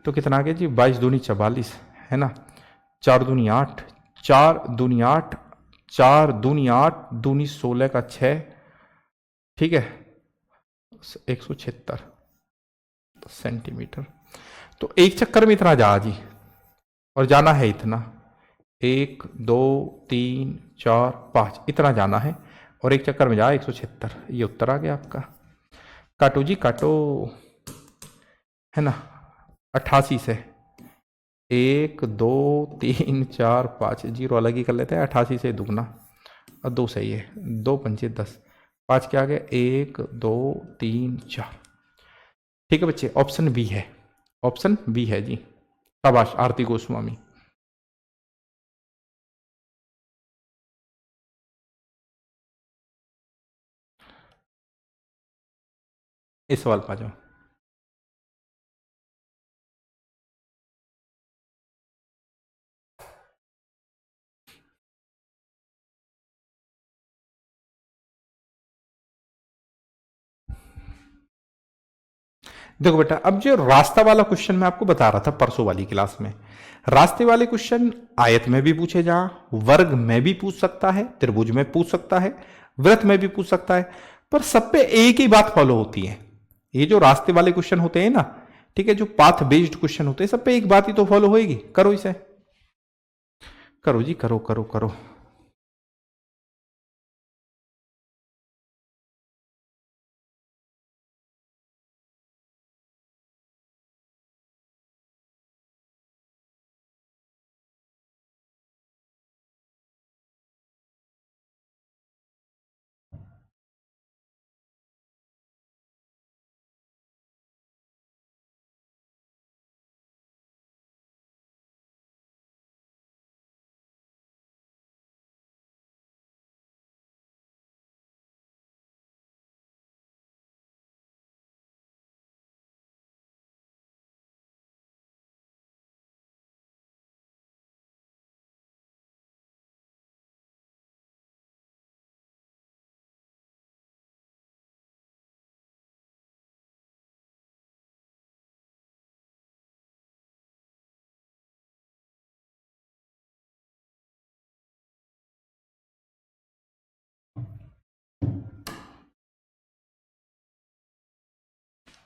तो कितना आ गया जी 22 दूनी 44, है ना, 4 दूनी 8, 4 दूनी 8, 4 दूनी 8, दूनी 16 का 6, ठीक है, 176 सेंटीमीटर। तो एक चक्कर में इतना जा जी, और जाना है इतना, 1 2 3 4 5 इतना जाना है, और एक चक्कर में जा 176, ये उत्तर आ गया आपका। काटो जी काटो, है ना, 88 से 1 2 3 4 5, जीरो अलग ही कर लेते हैं, 88 से दुगना और 2 सही है, 2 पंचे 10, 5 क्या आ गया, 1 2 3 4, ठीक है बच्चे, ऑप्शन बी है, ऑप्शन बी है जी, शाबाश आरती गोस्वामी। इस सवाल पा जाओ। देखो बेटा, अब जो रास्ता वाला क्वेश्चन मैं आपको बता रहा था परसों वाली क्लास में, रास्ते वाले क्वेश्चन आयत में भी पूछे जा, वर्ग में भी पूछ सकता है, त्रिभुज में पूछ सकता है, वृत्त में भी पूछ सकता है, पर सब पे एक ही बात फॉलो होती है। ये जो रास्ते वाले क्वेश्चन होते हैं ना, ठीक है, जो पाथ बेस्ड क्वेश्चन होते हैं, सब पे एक बात ही तो फॉलो होएगी। करो इसे, करो जी, करो करो करो।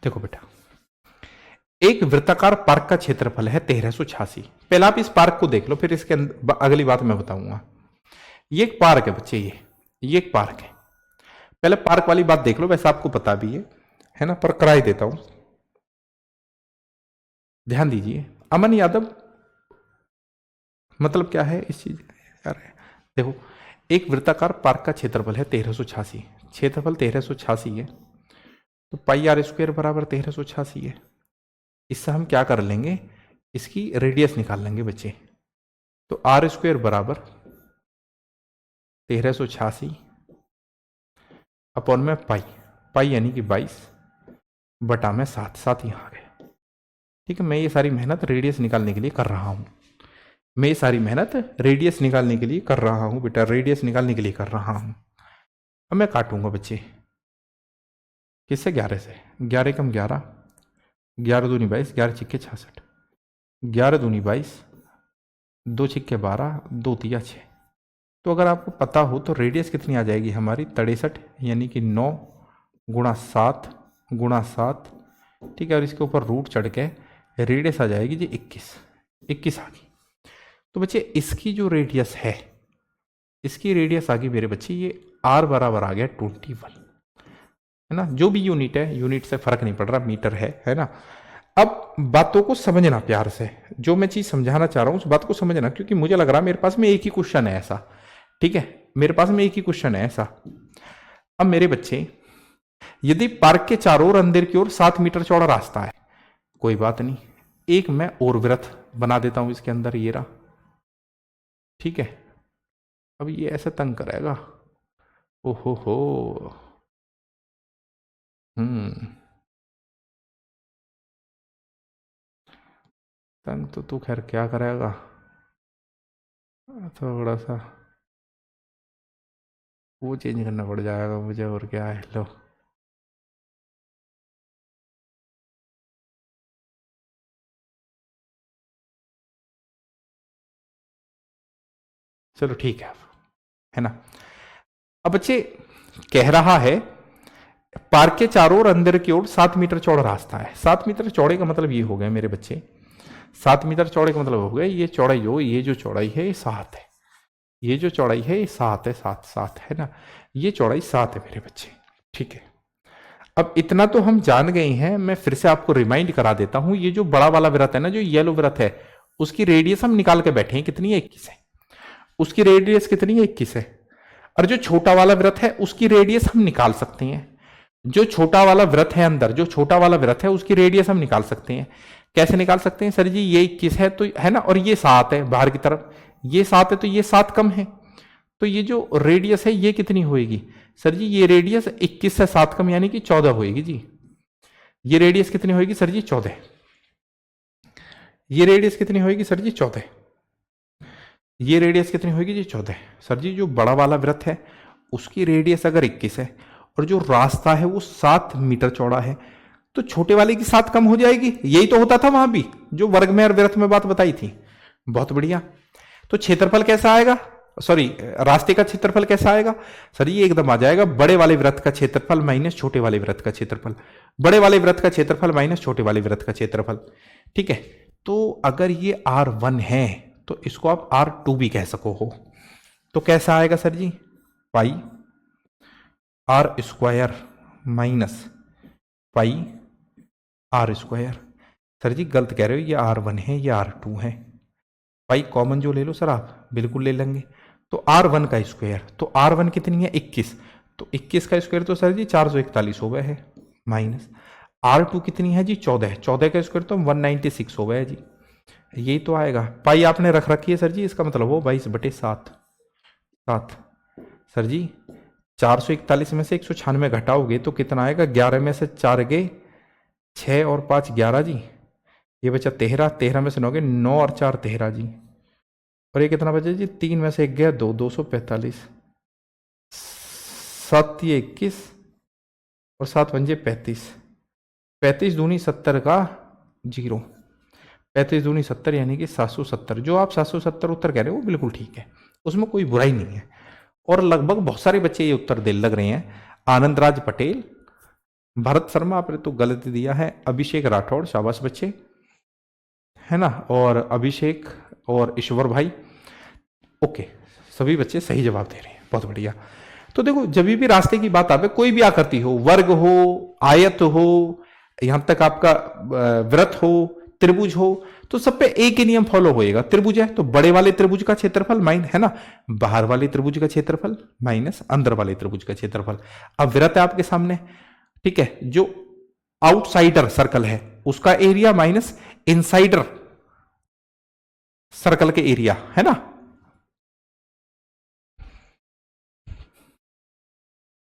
देखो बेटा, एक वृत्ताकार पार्क का क्षेत्रफल है 1386। पहले आप इस पार्क को देख लो, फिर इसके अगली बात मैं बताऊंगा। ये एक पार्क है बच्चे, ये एक पार्क है। पहले पार्क वाली बात देख लो, वैसे आपको पता भी है ना, पर कराई देता हूं। ध्यान दीजिए, अमन यादव मतलब क्या है इस चीज यार, देखो, एक वृत्ताकार पार्क का क्षेत्रफल है 1386, क्षेत्रफल 1386 है, तो पाई आर स्क्वायर बराबर 1386 है। इससे हम क्या कर लेंगे, इसकी रेडियस निकाल लेंगे बच्चे। तो आर स्क्वायर बराबर 1386 अपॉन में पाई, पाई यानी कि 22 बटा में 7, 7 यहाँ आ गए। ठीक है, मैं ये सारी मेहनत रेडियस निकालने के लिए कर रहा हूं, मैं ये सारी मेहनत रेडियस निकालने के लिए कर रहा हूं बेटा, रेडियस निकालने के लिए कर रहा हूं। अब मैं काटूंगा बच्चे, किससे, 11 से, 11 कम 11, 11 दूनी 22, 11 छिक्के 66, 11 दूनी 22, 2 छिक्के 12, 2 तिया 6। तो अगर आपको पता हो तो रेडियस कितनी आ जाएगी हमारी, 63, यानी कि 9 गुणा 7 गुणा 7, ठीक है, और इसके ऊपर रूट चढ़ के रेडियस आ जाएगी जी 21, 21 आ गई। तो बच्चे इसकी जो रेडियस है, इसकी रेडियस आ गई मेरे बच्चे, ये आर बराबर आ गया 21, है ना, जो भी यूनिट है, यूनिट से फर्क नहीं पड़ रहा, मीटर है ना। अब बातों को समझना प्यार से, जो मैं चीज समझाना चाह रहा हूं उस बात को समझना, क्योंकि मुझे लग रहा है मेरे पास में एक ही क्वेश्चन है ऐसा, ठीक है, मेरे पास में एक ही क्वेश्चन है ऐसा। अब मेरे बच्चे, यदि पार्क के चारों ओर अंदर की ओर 7 मीटर चौड़ा रास्ता है, कोई बात नहीं, एक मैं और वृत्त बना देता हूं इसके अंदर, ये रहा, ठीक है। अब ये ऐसे तंग करेगा, ओहो हो, हम्म, तंग तो तू खैर क्या करेगा, थोड़ा सा वो चेंज करना पड़ जाएगा मुझे, और क्या है। लो चलो ठीक है ना। अब बच्चे कह रहा है पार्क के चारों ओर अंदर की ओर 7 मीटर चौड़ा रास्ता है। 7 मीटर चौड़े का मतलब ये हो गया मेरे बच्चे, 7 मीटर चौड़े का मतलब हो गया ये चौड़ाई हो, ये जो चौड़ाई है ये 7 है, ये जो चौड़ाई है ये 7 है, 7 है ना, ये चौड़ाई 7 है मेरे बच्चे। ठीक है, अब इतना तो हम जान गए हैं, मैं फिर से आपको रिमाइंड करा देता हूं। ये जो बड़ा वाला वृत्त है ना, जो येलो वृत्त है, उसकी रेडियस हम निकाल के बैठे हैं, कितनी है? 21 है। उसकी रेडियस कितनी है? 21 है। और जो छोटा वाला वृत्त है उसकी रेडियस हम निकाल सकते हैं। जो छोटा वाला वृत्त है अंदर, जो छोटा वाला वृत्त है उसकी रेडियस हम निकाल सकते हैं। कैसे निकाल सकते हैं सर जी? ये 21 है तो है ना, और ये 7 है बाहर की तरफ, ये 7 है तो ये 7 कम है, तो ये जो रेडियस है ये कितनी होएगी सर जी? ये रेडियस 21 से 7 कम यानी कि 14 होएगी जी। ये रेडियस कितनी होएगी सर जी? 14। ये रेडियस कितनी होएगी सर जी? 14। ये रेडियस कितनी होगी जी? 14। सर जी जो बड़ा वाला वृत्त है उसकी रेडियस अगर 21 है और जो रास्ता है वो 7 मीटर चौड़ा है, तो छोटे वाले की 7 कम हो जाएगी। यही तो होता था वहां भी, जो वर्ग में और वृत्त में बात बताई थी। बहुत बढ़िया। तो क्षेत्रफल कैसा आएगा? सॉरी, रास्ते का क्षेत्रफल कैसा आएगा सर? ये एकदम आ जाएगा बड़े वाले वृत्त का क्षेत्रफल माइनस छोटे वाले वृत्त का क्षेत्रफल, बड़े वाले वृत्त का क्षेत्रफल माइनस छोटे वाले वृत्त का क्षेत्रफल। ठीक है, तो अगर ये R1 है तो इसको आप R2 भी कह सको हो, तो कैसा आएगा sir ji? Pi R square minus pi R square. Sir ji गलत कह रहे हो, ये R1 है ये R2 है। पाई कॉमन जो ले लो सर आप, बिल्कुल ले लेंगे। तो R1 का स्क्वायर, तो R1 कितनी है? 21, तो 21 का स्क्वायर तो सर जी 441 हो गया है, माइनस R2 कितनी है जी? 14, 14 का स्क्वायर तो 196 हो गया है जी। यही तो आएगा। पाई आपने रख रखी है सर जी, इसका मतलब हो 22/7। 7 सर जी 441 में से 196 घटाओगे तो कितना आएगा? 11 में से 4 गए 6 और 5 11 जी, ये बचा 13, 13 में से 9 गए 9 और 4 13 जी, और ये कितना बचा जी? 3 में से 1 गया 2, 245, 7 ये 21 और 7 पंजे 35, 35 दूनी 70 का 0, 35 दूनी 70 यानी कि 770। जो आप 770 उत्तर कह रहे हो वो बिल्कुल ठीक है, उसमें कोई बुराई नहीं है, और लगभग बहुत सारे बच्चे ये उत्तर दे लग रहे हैं। आनंद राज पटेल, भरत शर्मा आपने तो गलत दिया है, अभिषेक राठौड़, शाबाश बच्चे, है ना, और अभिषेक और ईश्वर भाई, ओके, सभी बच्चे सही जवाब दे रहे हैं, बहुत बढ़िया। तो देखो जब भी रास्ते की बात आवे, कोई भी आकृति हो, वर्ग हो, आयत हो, यहां तक आपका वृत्त हो, त्रिभुज हो, तो सब पे एक ही नियम फॉलो होएगा। त्रिभुज है तो बड़े वाले त्रिभुज का क्षेत्रफल माइन, है ना, बाहर वाले त्रिभुज का क्षेत्रफल माइनस अंदर वाले त्रिभुज का क्षेत्रफल। अब वृत्त है आपके सामने, ठीक है, जो आउटसाइडर सर्कल है उसका एरिया माइनस इनसाइडर सर्कल के एरिया, है ना।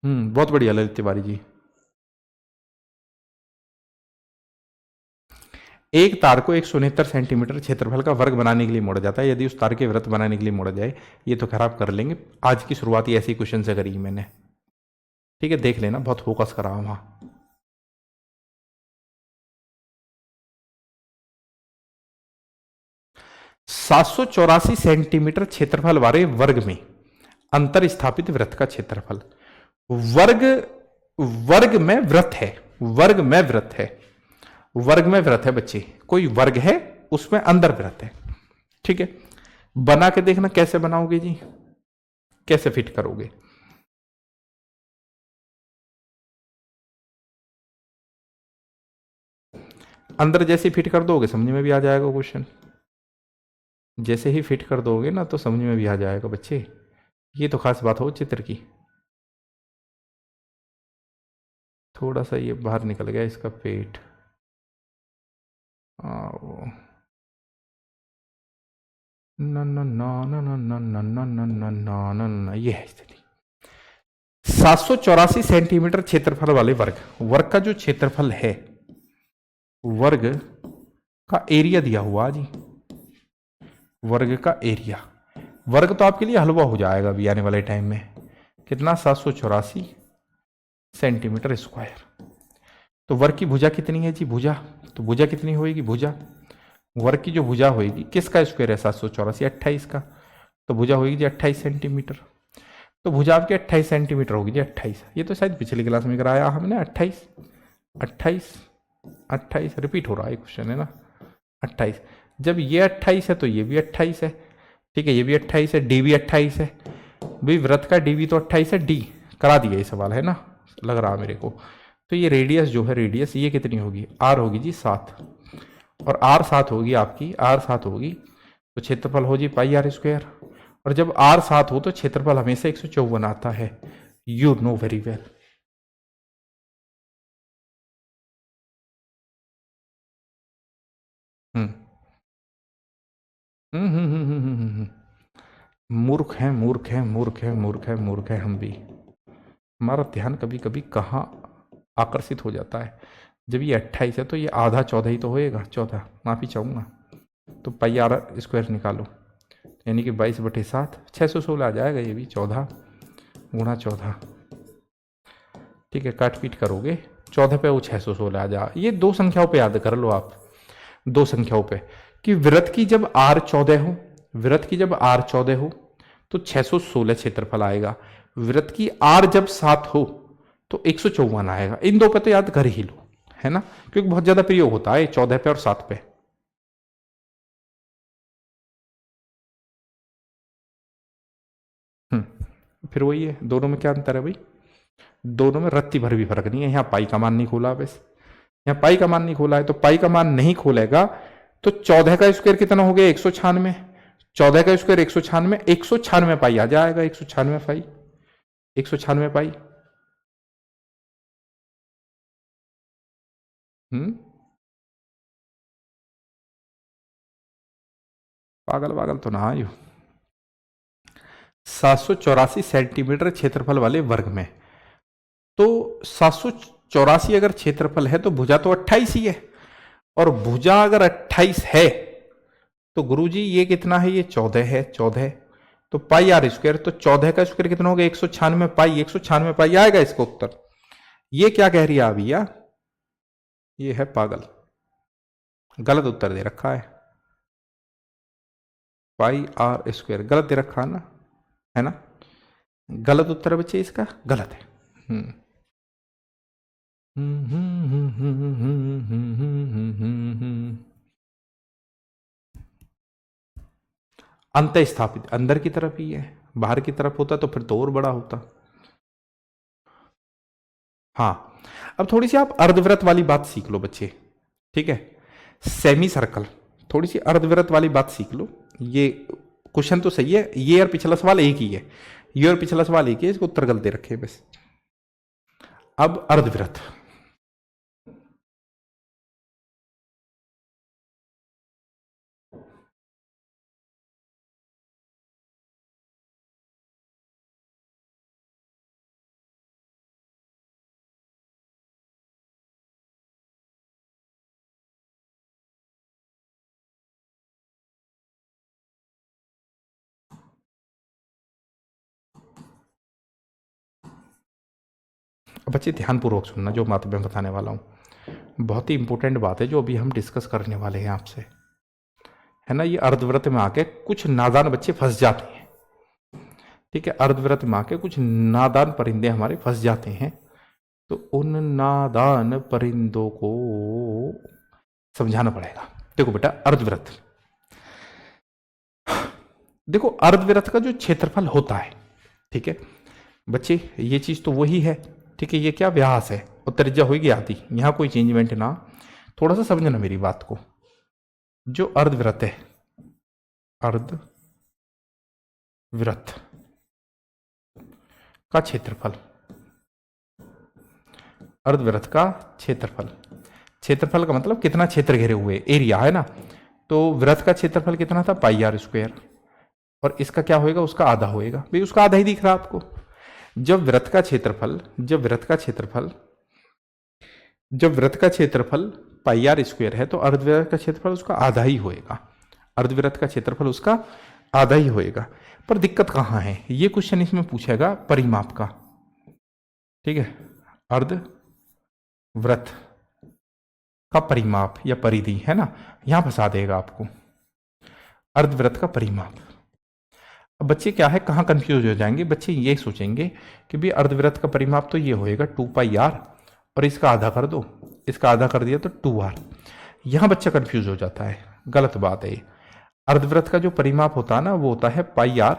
बहुत बढ़िया ललित तिवारी जी। एक तार को 169 सेंटीमीटर क्षेत्रफल का वर्ग बनाने के लिए मोड़ा जाता है, यदि उस तार के वृत्त बनाने के लिए मोड़ा जाए। ये तो खराब कर लेंगे, आज की शुरुआत ही ऐसे क्वेश्चन से करी मैंने, ठीक है, देख लेना, बहुत फोकस करा वहां। 784 सेंटीमीटर क्षेत्रफल वाले वर्ग में अंतर स्थापित वृत्त का क्षेत्रफल। वर्ग, वर्ग में वृत्त है, वर्ग में वृत्त है, वर्ग में वृत्त है बच्चे, कोई वर्ग है उसमें अंदर वृत्त है, ठीक है। बना के देखना कैसे बनाओगे जी, कैसे फिट करोगे। अंदर जैसे फिट कर दोगे समझ में भी आ जाएगा क्वेश्चन, जैसे ही फिट कर दोगे ना तो समझ में भी आ जाएगा बच्चे, ये तो खास बात हो चित्र की। थोड़ा सा ये बाहर निकल गया इसका पेट, ये है स्थिति। 784 सेंटीमीटर क्षेत्रफल वाले वर्ग, वर्ग का जो क्षेत्रफल है, वर्ग का एरिया दिया हुआ जी, वर्ग का एरिया, वर्ग तो आपके लिए हलवा हो जाएगा अभी आने वाले टाइम में, कितना 784 सेंटीमीटर स्क्वायर। तो वर्ग की भुजा कितनी है जी? भुजा, तो भुजा कितनी होगी? भुजा, वर्ग की जो भुजा होगी किसका स्क्वायर है? 784, 28 का, तो भुजा होगी जी 28 सेंटीमीटर। तो भुजा आपकी 28 सेंटीमीटर होगी जी, 28। ये तो शायद पिछली क्लास में कराया हमने, 28 28 28 रिपीट हो रहा है क्वेश्चन, है ना? 28। जब ये 28 है तो ये भी 28 है, ठीक है, ये भी 28 है, डी भी 28 है भाई, वृत्त का डी भी तो 28 है, डी करा दिया ये सवाल, है ना, लग रहा मेरे को। तो ये रेडियस जो है, रेडियस ये कितनी होगी? आर होगी जी 7, और आर 7 होगी आपकी, आर 7 होगी तो क्षेत्रफल हो जी पाई आर स्क्वायर। और जब आर 7 हो तो क्षेत्रफल हमेशा 154 आता है, यू नो वेरी वेल। मूर्ख है, मूर्ख है, मूर्ख है, मूर्ख है, मूर्ख है हम भी। हमारा ध्यान कभी कभी कहाँ आकर्षित हो जाता है। जब ये 28 है तो ये आधा 14 ही तो होएगा, 14, माफी चाहूँगा। तो पाई आर स्क्वायर निकालो, यानी कि 22/7, 616 आ जाएगा ये भी, 14 गुणा 14, ठीक है, काट पीट करोगे 14 पे वो 616 आ जा। ये दो संख्याओं पे याद कर लो आप, दो संख्याओं पे, कि वृत्त की जब आर 14 हो, वृत्त की जब आर 14 हो तो 616 क्षेत्रफल आएगा, वृत्त की आर जब 7 हो तो 154 आएगा। इन दो पे तो याद कर ही लो, है ना, क्योंकि बहुत ज्यादा प्रयोग होता है 14 पे और 7 पे। फिर वही है, दोनों में क्या अंतर है भाई? दोनों में रत्ती भर भी फर्क नहीं है। यहाँ पाई का मान नहीं खोला, बस यहाँ पाई का मान नहीं खोला है, तो पाई का मान नहीं खोलेगा तो 14 का स्क्वायर कितना हो गया? 196। 14 का स्क्वायर 196, 196 पाई आ जाएगा, 196 पाई, 196 पाई। पागल पागल तो ना आयु। 784 सेंटीमीटर क्षेत्रफल वाले वर्ग में, तो 784 अगर क्षेत्रफल है तो भुजा तो 28 ही है, और भुजा अगर 28 है तो गुरुजी ये कितना है? ये 14 है, 14, तो पाई आर स्क्वायर, तो 14 का स्क्वायर कितना हो गया? 196 पाई, 196 पाई आएगा इसका उत्तर। ये क्या कह रही है भैया? ये है पागल, गलत उत्तर दे रखा है, पाई आर स्क्वायर गलत दे रखा है ना, है ना, गलत उत्तर है बच्चे इसका, गलत है। अंत स्थापित अंदर की तरफ ही है, बाहर की तरफ होता तो फिर तो और बड़ा होता। हाँ, अब थोड़ी सी आप अर्धवृत्त वाली बात सीख लो बच्चे, ठीक है, सेमी सर्कल, थोड़ी सी अर्धवृत्त वाली बात सीख लो। ये क्वेश्चन तो सही है, ये और पिछला सवाल एक ही है, ये और पिछला सवाल एक ही है, इसको उत्तर गलत दे रखे बस। अब अर्धवृत्त, बच्चे ध्यानपूर्वक सुनना जो बात मैं बताने वाला हूं, बहुत ही इंपॉर्टेंट बात है जो अभी हम डिस्कस करने वाले हैं आपसे, है ना। ये अर्धवृत्त में आके कुछ नादान बच्चे फंस जाते हैं, ठीक है, अर्धवृत्त में आके कुछ नादान परिंदे हमारे फंस जाते हैं, तो उन नादान परिंदों को समझाना पड़ेगा। देखो बेटा, अर्धवृत्त, देखो अर्धवृत्त का जो क्षेत्रफल होता है, ठीक है बच्चे, ये चीज तो वही है, ठीक है, ये क्या व्यास है और त्रिज्या होगी आती, यहां कोई चेंजमेंट ना, थोड़ा सा समझना मेरी बात को। जो अर्धवृत्त है, अर्धवृत्त का क्षेत्रफल, अर्धवृत्त का क्षेत्रफल, क्षेत्रफल का मतलब कितना क्षेत्र घेरे हुए, एरिया, है ना। तो वृत्त का क्षेत्रफल कितना था? पाई आर स्क्वायर, और इसका क्या होएगा? उसका आधा होएगा भाई, उसका आधा ही दिख रहा है आपको। जब वृत्त का क्षेत्रफल, जब वृत्त का क्षेत्रफल, जब वृत्त का क्षेत्रफल पाई आर स्क्वायर है तो अर्धवृत्त का क्षेत्रफल उसका आधा ही होएगा, अर्धवृत्त का क्षेत्रफल उसका आधा ही होएगा। पर दिक्कत कहाँ है, ये क्वेश्चन इसमें पूछेगा परिमाप का, ठीक है, अर्धवृत्त का परिमाप या परिधि, है ना, यहां फंसा देगा आपको, अर्धवृत्त का परिमाप। अब बच्चे क्या है, कहाँ कंफ्यूज हो जाएंगे, बच्चे ये सोचेंगे कि भाई अर्धवृत्त का परिमाप तो ये होएगा 2πr और इसका आधा कर दो, इसका आधा कर दिया तो 2r। यहां बच्चा कंफ्यूज हो जाता है, गलत बात है ये। अर्धवृत्त का जो परिमाप होता है ना वो होता है πr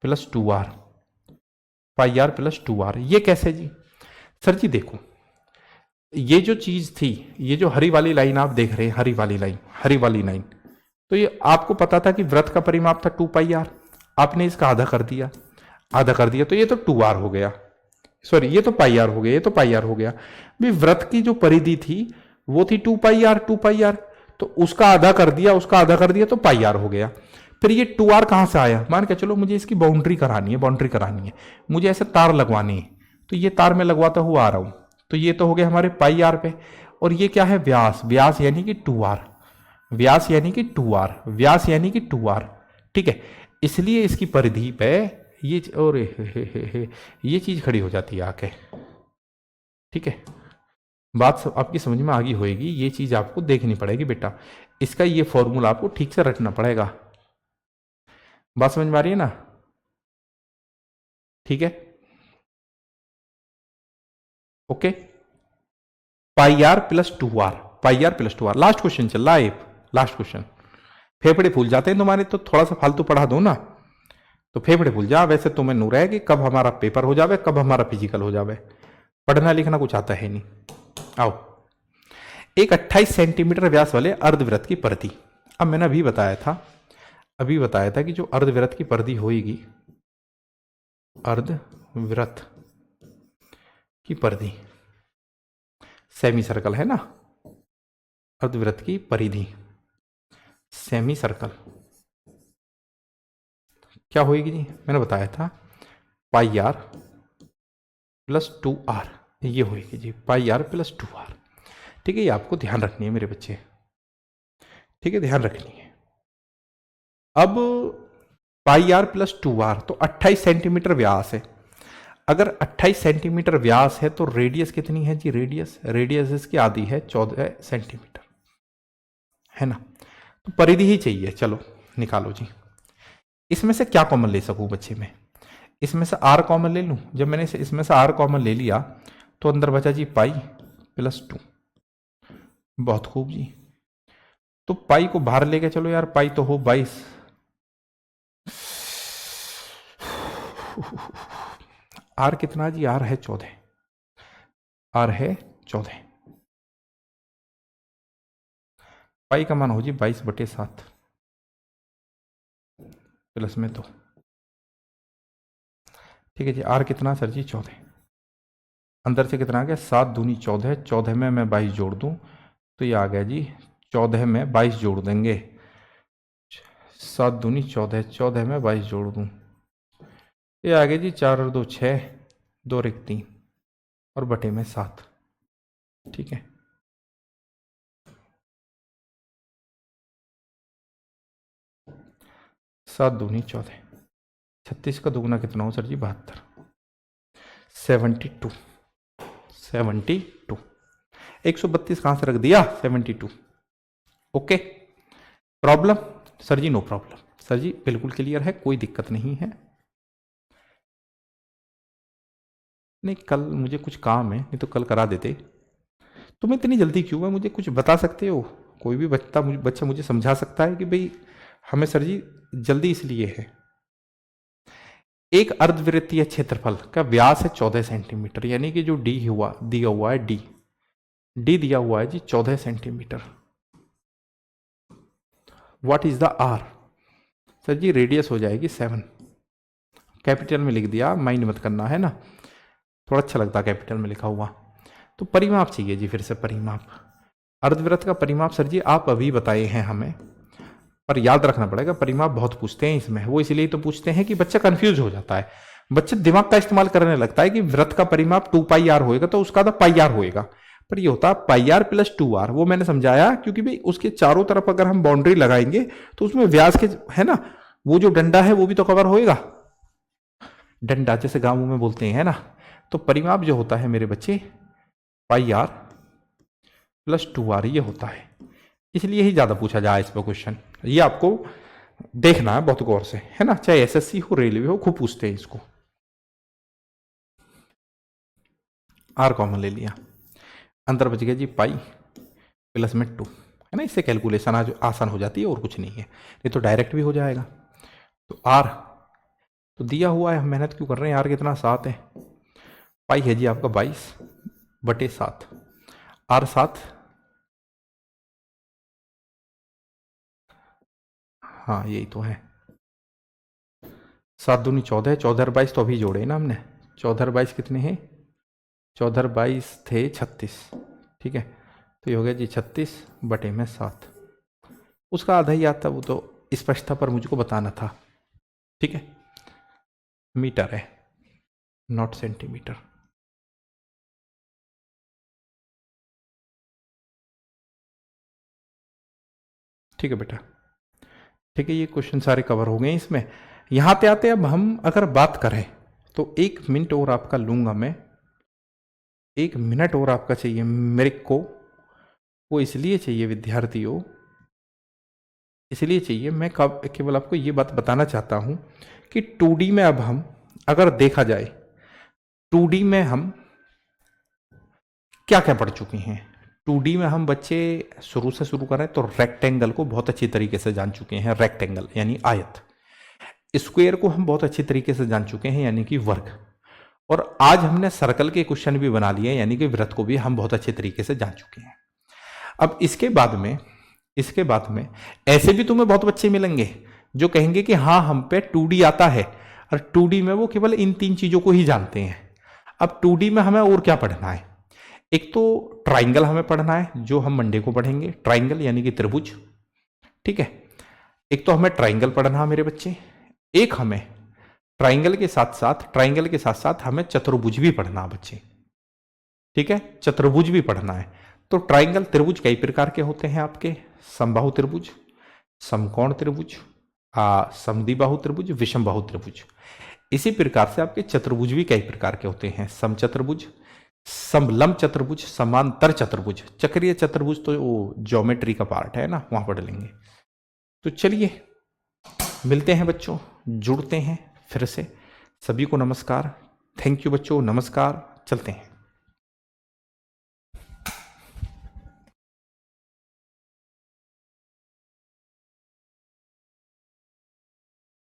+ 2r, πr + 2r। ये कैसे जी? सर जी देखो, ये जो चीज थी, ये जो हरी वाली लाइन आप देख रहे हैं, हरी वाली लाइन, तो ये आपको पता था कि वृत्त का परिमाप था 2πr, आपने इसका आधा कर दिया तो ये तो 2r हो गया, सॉरी ये तो πr हो गया, ये तो πr हो गया। भाई वृत्त की जो परिधि थी वो थी 2πr, तो उसका आधा कर दिया तो πr हो गया। फिर ये 2r कहां से आया? मान के चलो मुझे इसकी बाउंड्री करानी है, मुझे ऐसे तार लगवानी है, तो ये तार में लगवाता हुआ आ रहा हूं, तो ये तो हो गया हमारे πr पे, और ये क्या है, व्यास यानी कि 2r, व्यास यानी कि 2r, ठीक है। इसलिए इसकी परिधि पे ये और ये चीज खड़ी हो जाती है आके, ठीक है। बात सब आपकी समझ में आ गई होगी, ये चीज आपको देखनी पड़ेगी बेटा, इसका ये फॉर्मूला आपको ठीक से रटना पड़ेगा। बात समझ में आ रही है ना? ठीक है, okay. πr + 2r, last question चल रहा है, लास्ट क्वेश्चन। फेफड़े फूल जाते हैं तुम्हारे, तो थोड़ा सा फालतू पढ़ा दो ना, तो फेफड़े फूल जा। वैसे तुम्हें नूर है कि कब हमारा पेपर हो जावे, कब हमारा फिजिकल हो जावे, पढ़ना लिखना कुछ आता है नहीं। आओ, एक 28 सेंटीमीटर व्यास वाले अर्धवृत्त की परिधि। अब मैंने अभी बताया था कि जो अर्धवृत्त की परिधि होगी, अर्धवृत्त की परिधि, सेमी सर्कल है ना, अर्धवृत्त की परिधि सेमी सर्कल क्या होगी जी? मैंने बताया था πr + 2r, ये होगी जी πr + 2r, ठीक है। ये आपको ध्यान रखनी है मेरे बच्चे, ठीक है, ध्यान रखनी है। अब πr + 2r तो 28 सेंटीमीटर व्यास है। अगर 28 सेंटीमीटर व्यास है तो रेडियस कितनी है जी? रेडियस इसकी आधी है 14 सेंटीमीटर, है ना। तो परिधि ही चाहिए, चलो निकालो जी। इसमें से क्या कॉमन ले सकूं बच्चे में? इसमें से r कॉमन ले लूं। जब मैंने इसमें से r कॉमन ले लिया तो अंदर बचा जी पाई + 2, बहुत खूब जी। तो पाई को बाहर लेके चलो यार, पाई तो हो 22, r कितना जी? r है 14, पाई का मान हो जी 22/7 प्लस में 2, ठीक है जी। r कितना सर जी? 14, अंदर से कितना आ गया? 7 दूनी 14, 14 में मैं 22 जोड़ दूं तो ये आ गया जी 14 में 22 जोड़ देंगे, 7 दूनी 14, 14 में 22 जोड़ दूं, ये आ गया जी 4 और 2 6, 2 और 1 3 और बटे में 7, ठीक है। सात दूनी 14, 36 का दुगना कितना हो सर जी? 72, 72, 132 कहां से रख दिया? 72, okay. Problem sir ji? No problem sir जी, बिल्कुल क्लियर है, कोई दिक्कत नहीं है। नहीं कल मुझे कुछ काम है, नहीं तो कल करा देते। तुम्हें इतनी जल्दी क्यों है? मुझे कुछ बता सकते हो? कोई भी बच्चा मुझे समझा सकता है कि भाई हमें सर जी जल्दी इसलिए है। एक अर्धवृत्तीय क्षेत्रफल का व्यास है 14 सेंटीमीटर, यानी कि जो डी दिया हुआ है डी दिया हुआ है जी 14 centimetre. What is the R? Sir ji radius हो जाएगी 7, कैपिटल में लिख दिया, माइंड मत करना, है ना, थोड़ा अच्छा लगता है कैपिटल में लिखा हुआ। तो परिमाप चाहिए जी, फिर से परिमाप, अर्धवृत्त का परिमाप सर जी आप अभी बताए हैं हमें, पर याद रखना पड़ेगा, परिमाप बहुत पूछते हैं इसमें। वो इसलिए तो पूछते हैं कि बच्चा कंफ्यूज हो जाता है, बच्चा दिमाग का इस्तेमाल करने लगता है कि वृत्त का परिमाप 2πr होएगा तो उसका तो πr होएगा, पर ये होता πr + 2r। वो मैंने समझाया क्योंकि भाई उसके चारों तरफ अगर हम बाउंड्री लगाएंगे तो उसमें व्यास के, है ना, वो जो डंडा है वो भी तो कवर होएगा, डंडा जैसे गांवों में बोलते हैं, है ना। तो परिमाप जो होता है मेरे बच्चे पाई आर प्लस 2r ये होता है, इसलिए ही ज्यादा पूछा जाए इस पर क्वेश्चन। ये आपको देखना है बहुत गौर से, है ना, चाहे एसएससी हो रेलवे हो, खूब पूछते हैं इसको। आर कॉमन ले लिया, अंतर बच गया जी पाई प्लस में 2, है ना। इससे कैलकुलेशन आज आसान हो जाती है और कुछ नहीं है, नहीं तो डायरेक्ट भी हो जाएगा। तो आर तो दिया हुआ है, हम मेहनत क्यों कर रहे हैं, आर कितना 7 है, पाई है जी आपका 22/7, आर 7, हाँ यही तो है, 7 दूनी 14, 14 और 22 तो अभी जोड़े ना हमने, 14 और 22 कितने हैं, 14 और 22 थे 36, ठीक है। तो ये हो गया जी 36/7, उसका आधा ही आता, वो तो स्पष्ट था पर मुझको बताना था, ठीक है। मीटर है नॉट सेंटीमीटर। ठीक है बेटा, ठीक है, ये क्वेश्चन सारे कवर हो गए इसमें। यहां पे आते अब हम अगर बात करें तो 1 मिनट और आपका लूंगा मैं, 1 मिनट और आपका चाहिए मेरे को, वो इसलिए चाहिए विद्यार्थियों, इसलिए चाहिए, मैं केवल आपको ये बात बताना चाहता हूं कि 2D में अब हम अगर देखा जाए, 2D में हम क्या क्या पढ़ चुके हैं। 2D में हम बच्चे शुरू से शुरू करें तो रेक्टेंगल को बहुत अच्छी तरीके से जान चुके हैं, रेक्टेंगल यानी आयत, स्क्वायर को हम बहुत अच्छी तरीके से जान चुके हैं यानी कि वर्ग, और आज हमने सर्कल के क्वेश्चन भी बना लिए यानी कि वृत्त को भी हम बहुत अच्छे तरीके से जान चुके हैं। अब इसके बाद में ऐसे भी तुम्हें बहुत बच्चे मिलेंगे जो कहेंगे कि हाँ हम पे 2D आता है, और 2D में वो केवल इन 3 चीजों को ही जानते हैं। अब 2D में हमें और क्या पढ़ना है, एक तो ट्राइंगल हमें पढ़ना है जो हम मंडे को पढ़ेंगे, ट्राइंगल यानी कि त्रिभुज, ठीक है। एक तो हमें ट्राइंगल पढ़ना है मेरे बच्चे, एक हमें ट्राइंगल के साथ साथ हमें चतुर्भुज भी पढ़ना है बच्चे, ठीक है, चतुर्भुज भी पढ़ना है। तो ट्राइंगल त्रिभुज कई प्रकार के होते हैं आपके, समबाहु त्रिभुज, समकोण त्रिभुज, समद्विबाहु त्रिभुज, विषमबाहु त्रिभुज। इसी प्रकार से आपके चतुर्भुज भी कई प्रकार के होते हैं, समचतुर्भुज, समलंब चतुर्भुज, समांतर चतुर्भुज, चक्रीय चतुर्भुज तो वो ज्योमेट्री का पार्ट है ना, वहां पढ़ लेंगे। तो चलिए मिलते हैं बच्चों, जुड़ते हैं फिर से। सभी को नमस्कार, थैंक यू बच्चों, नमस्कार, चलते हैं।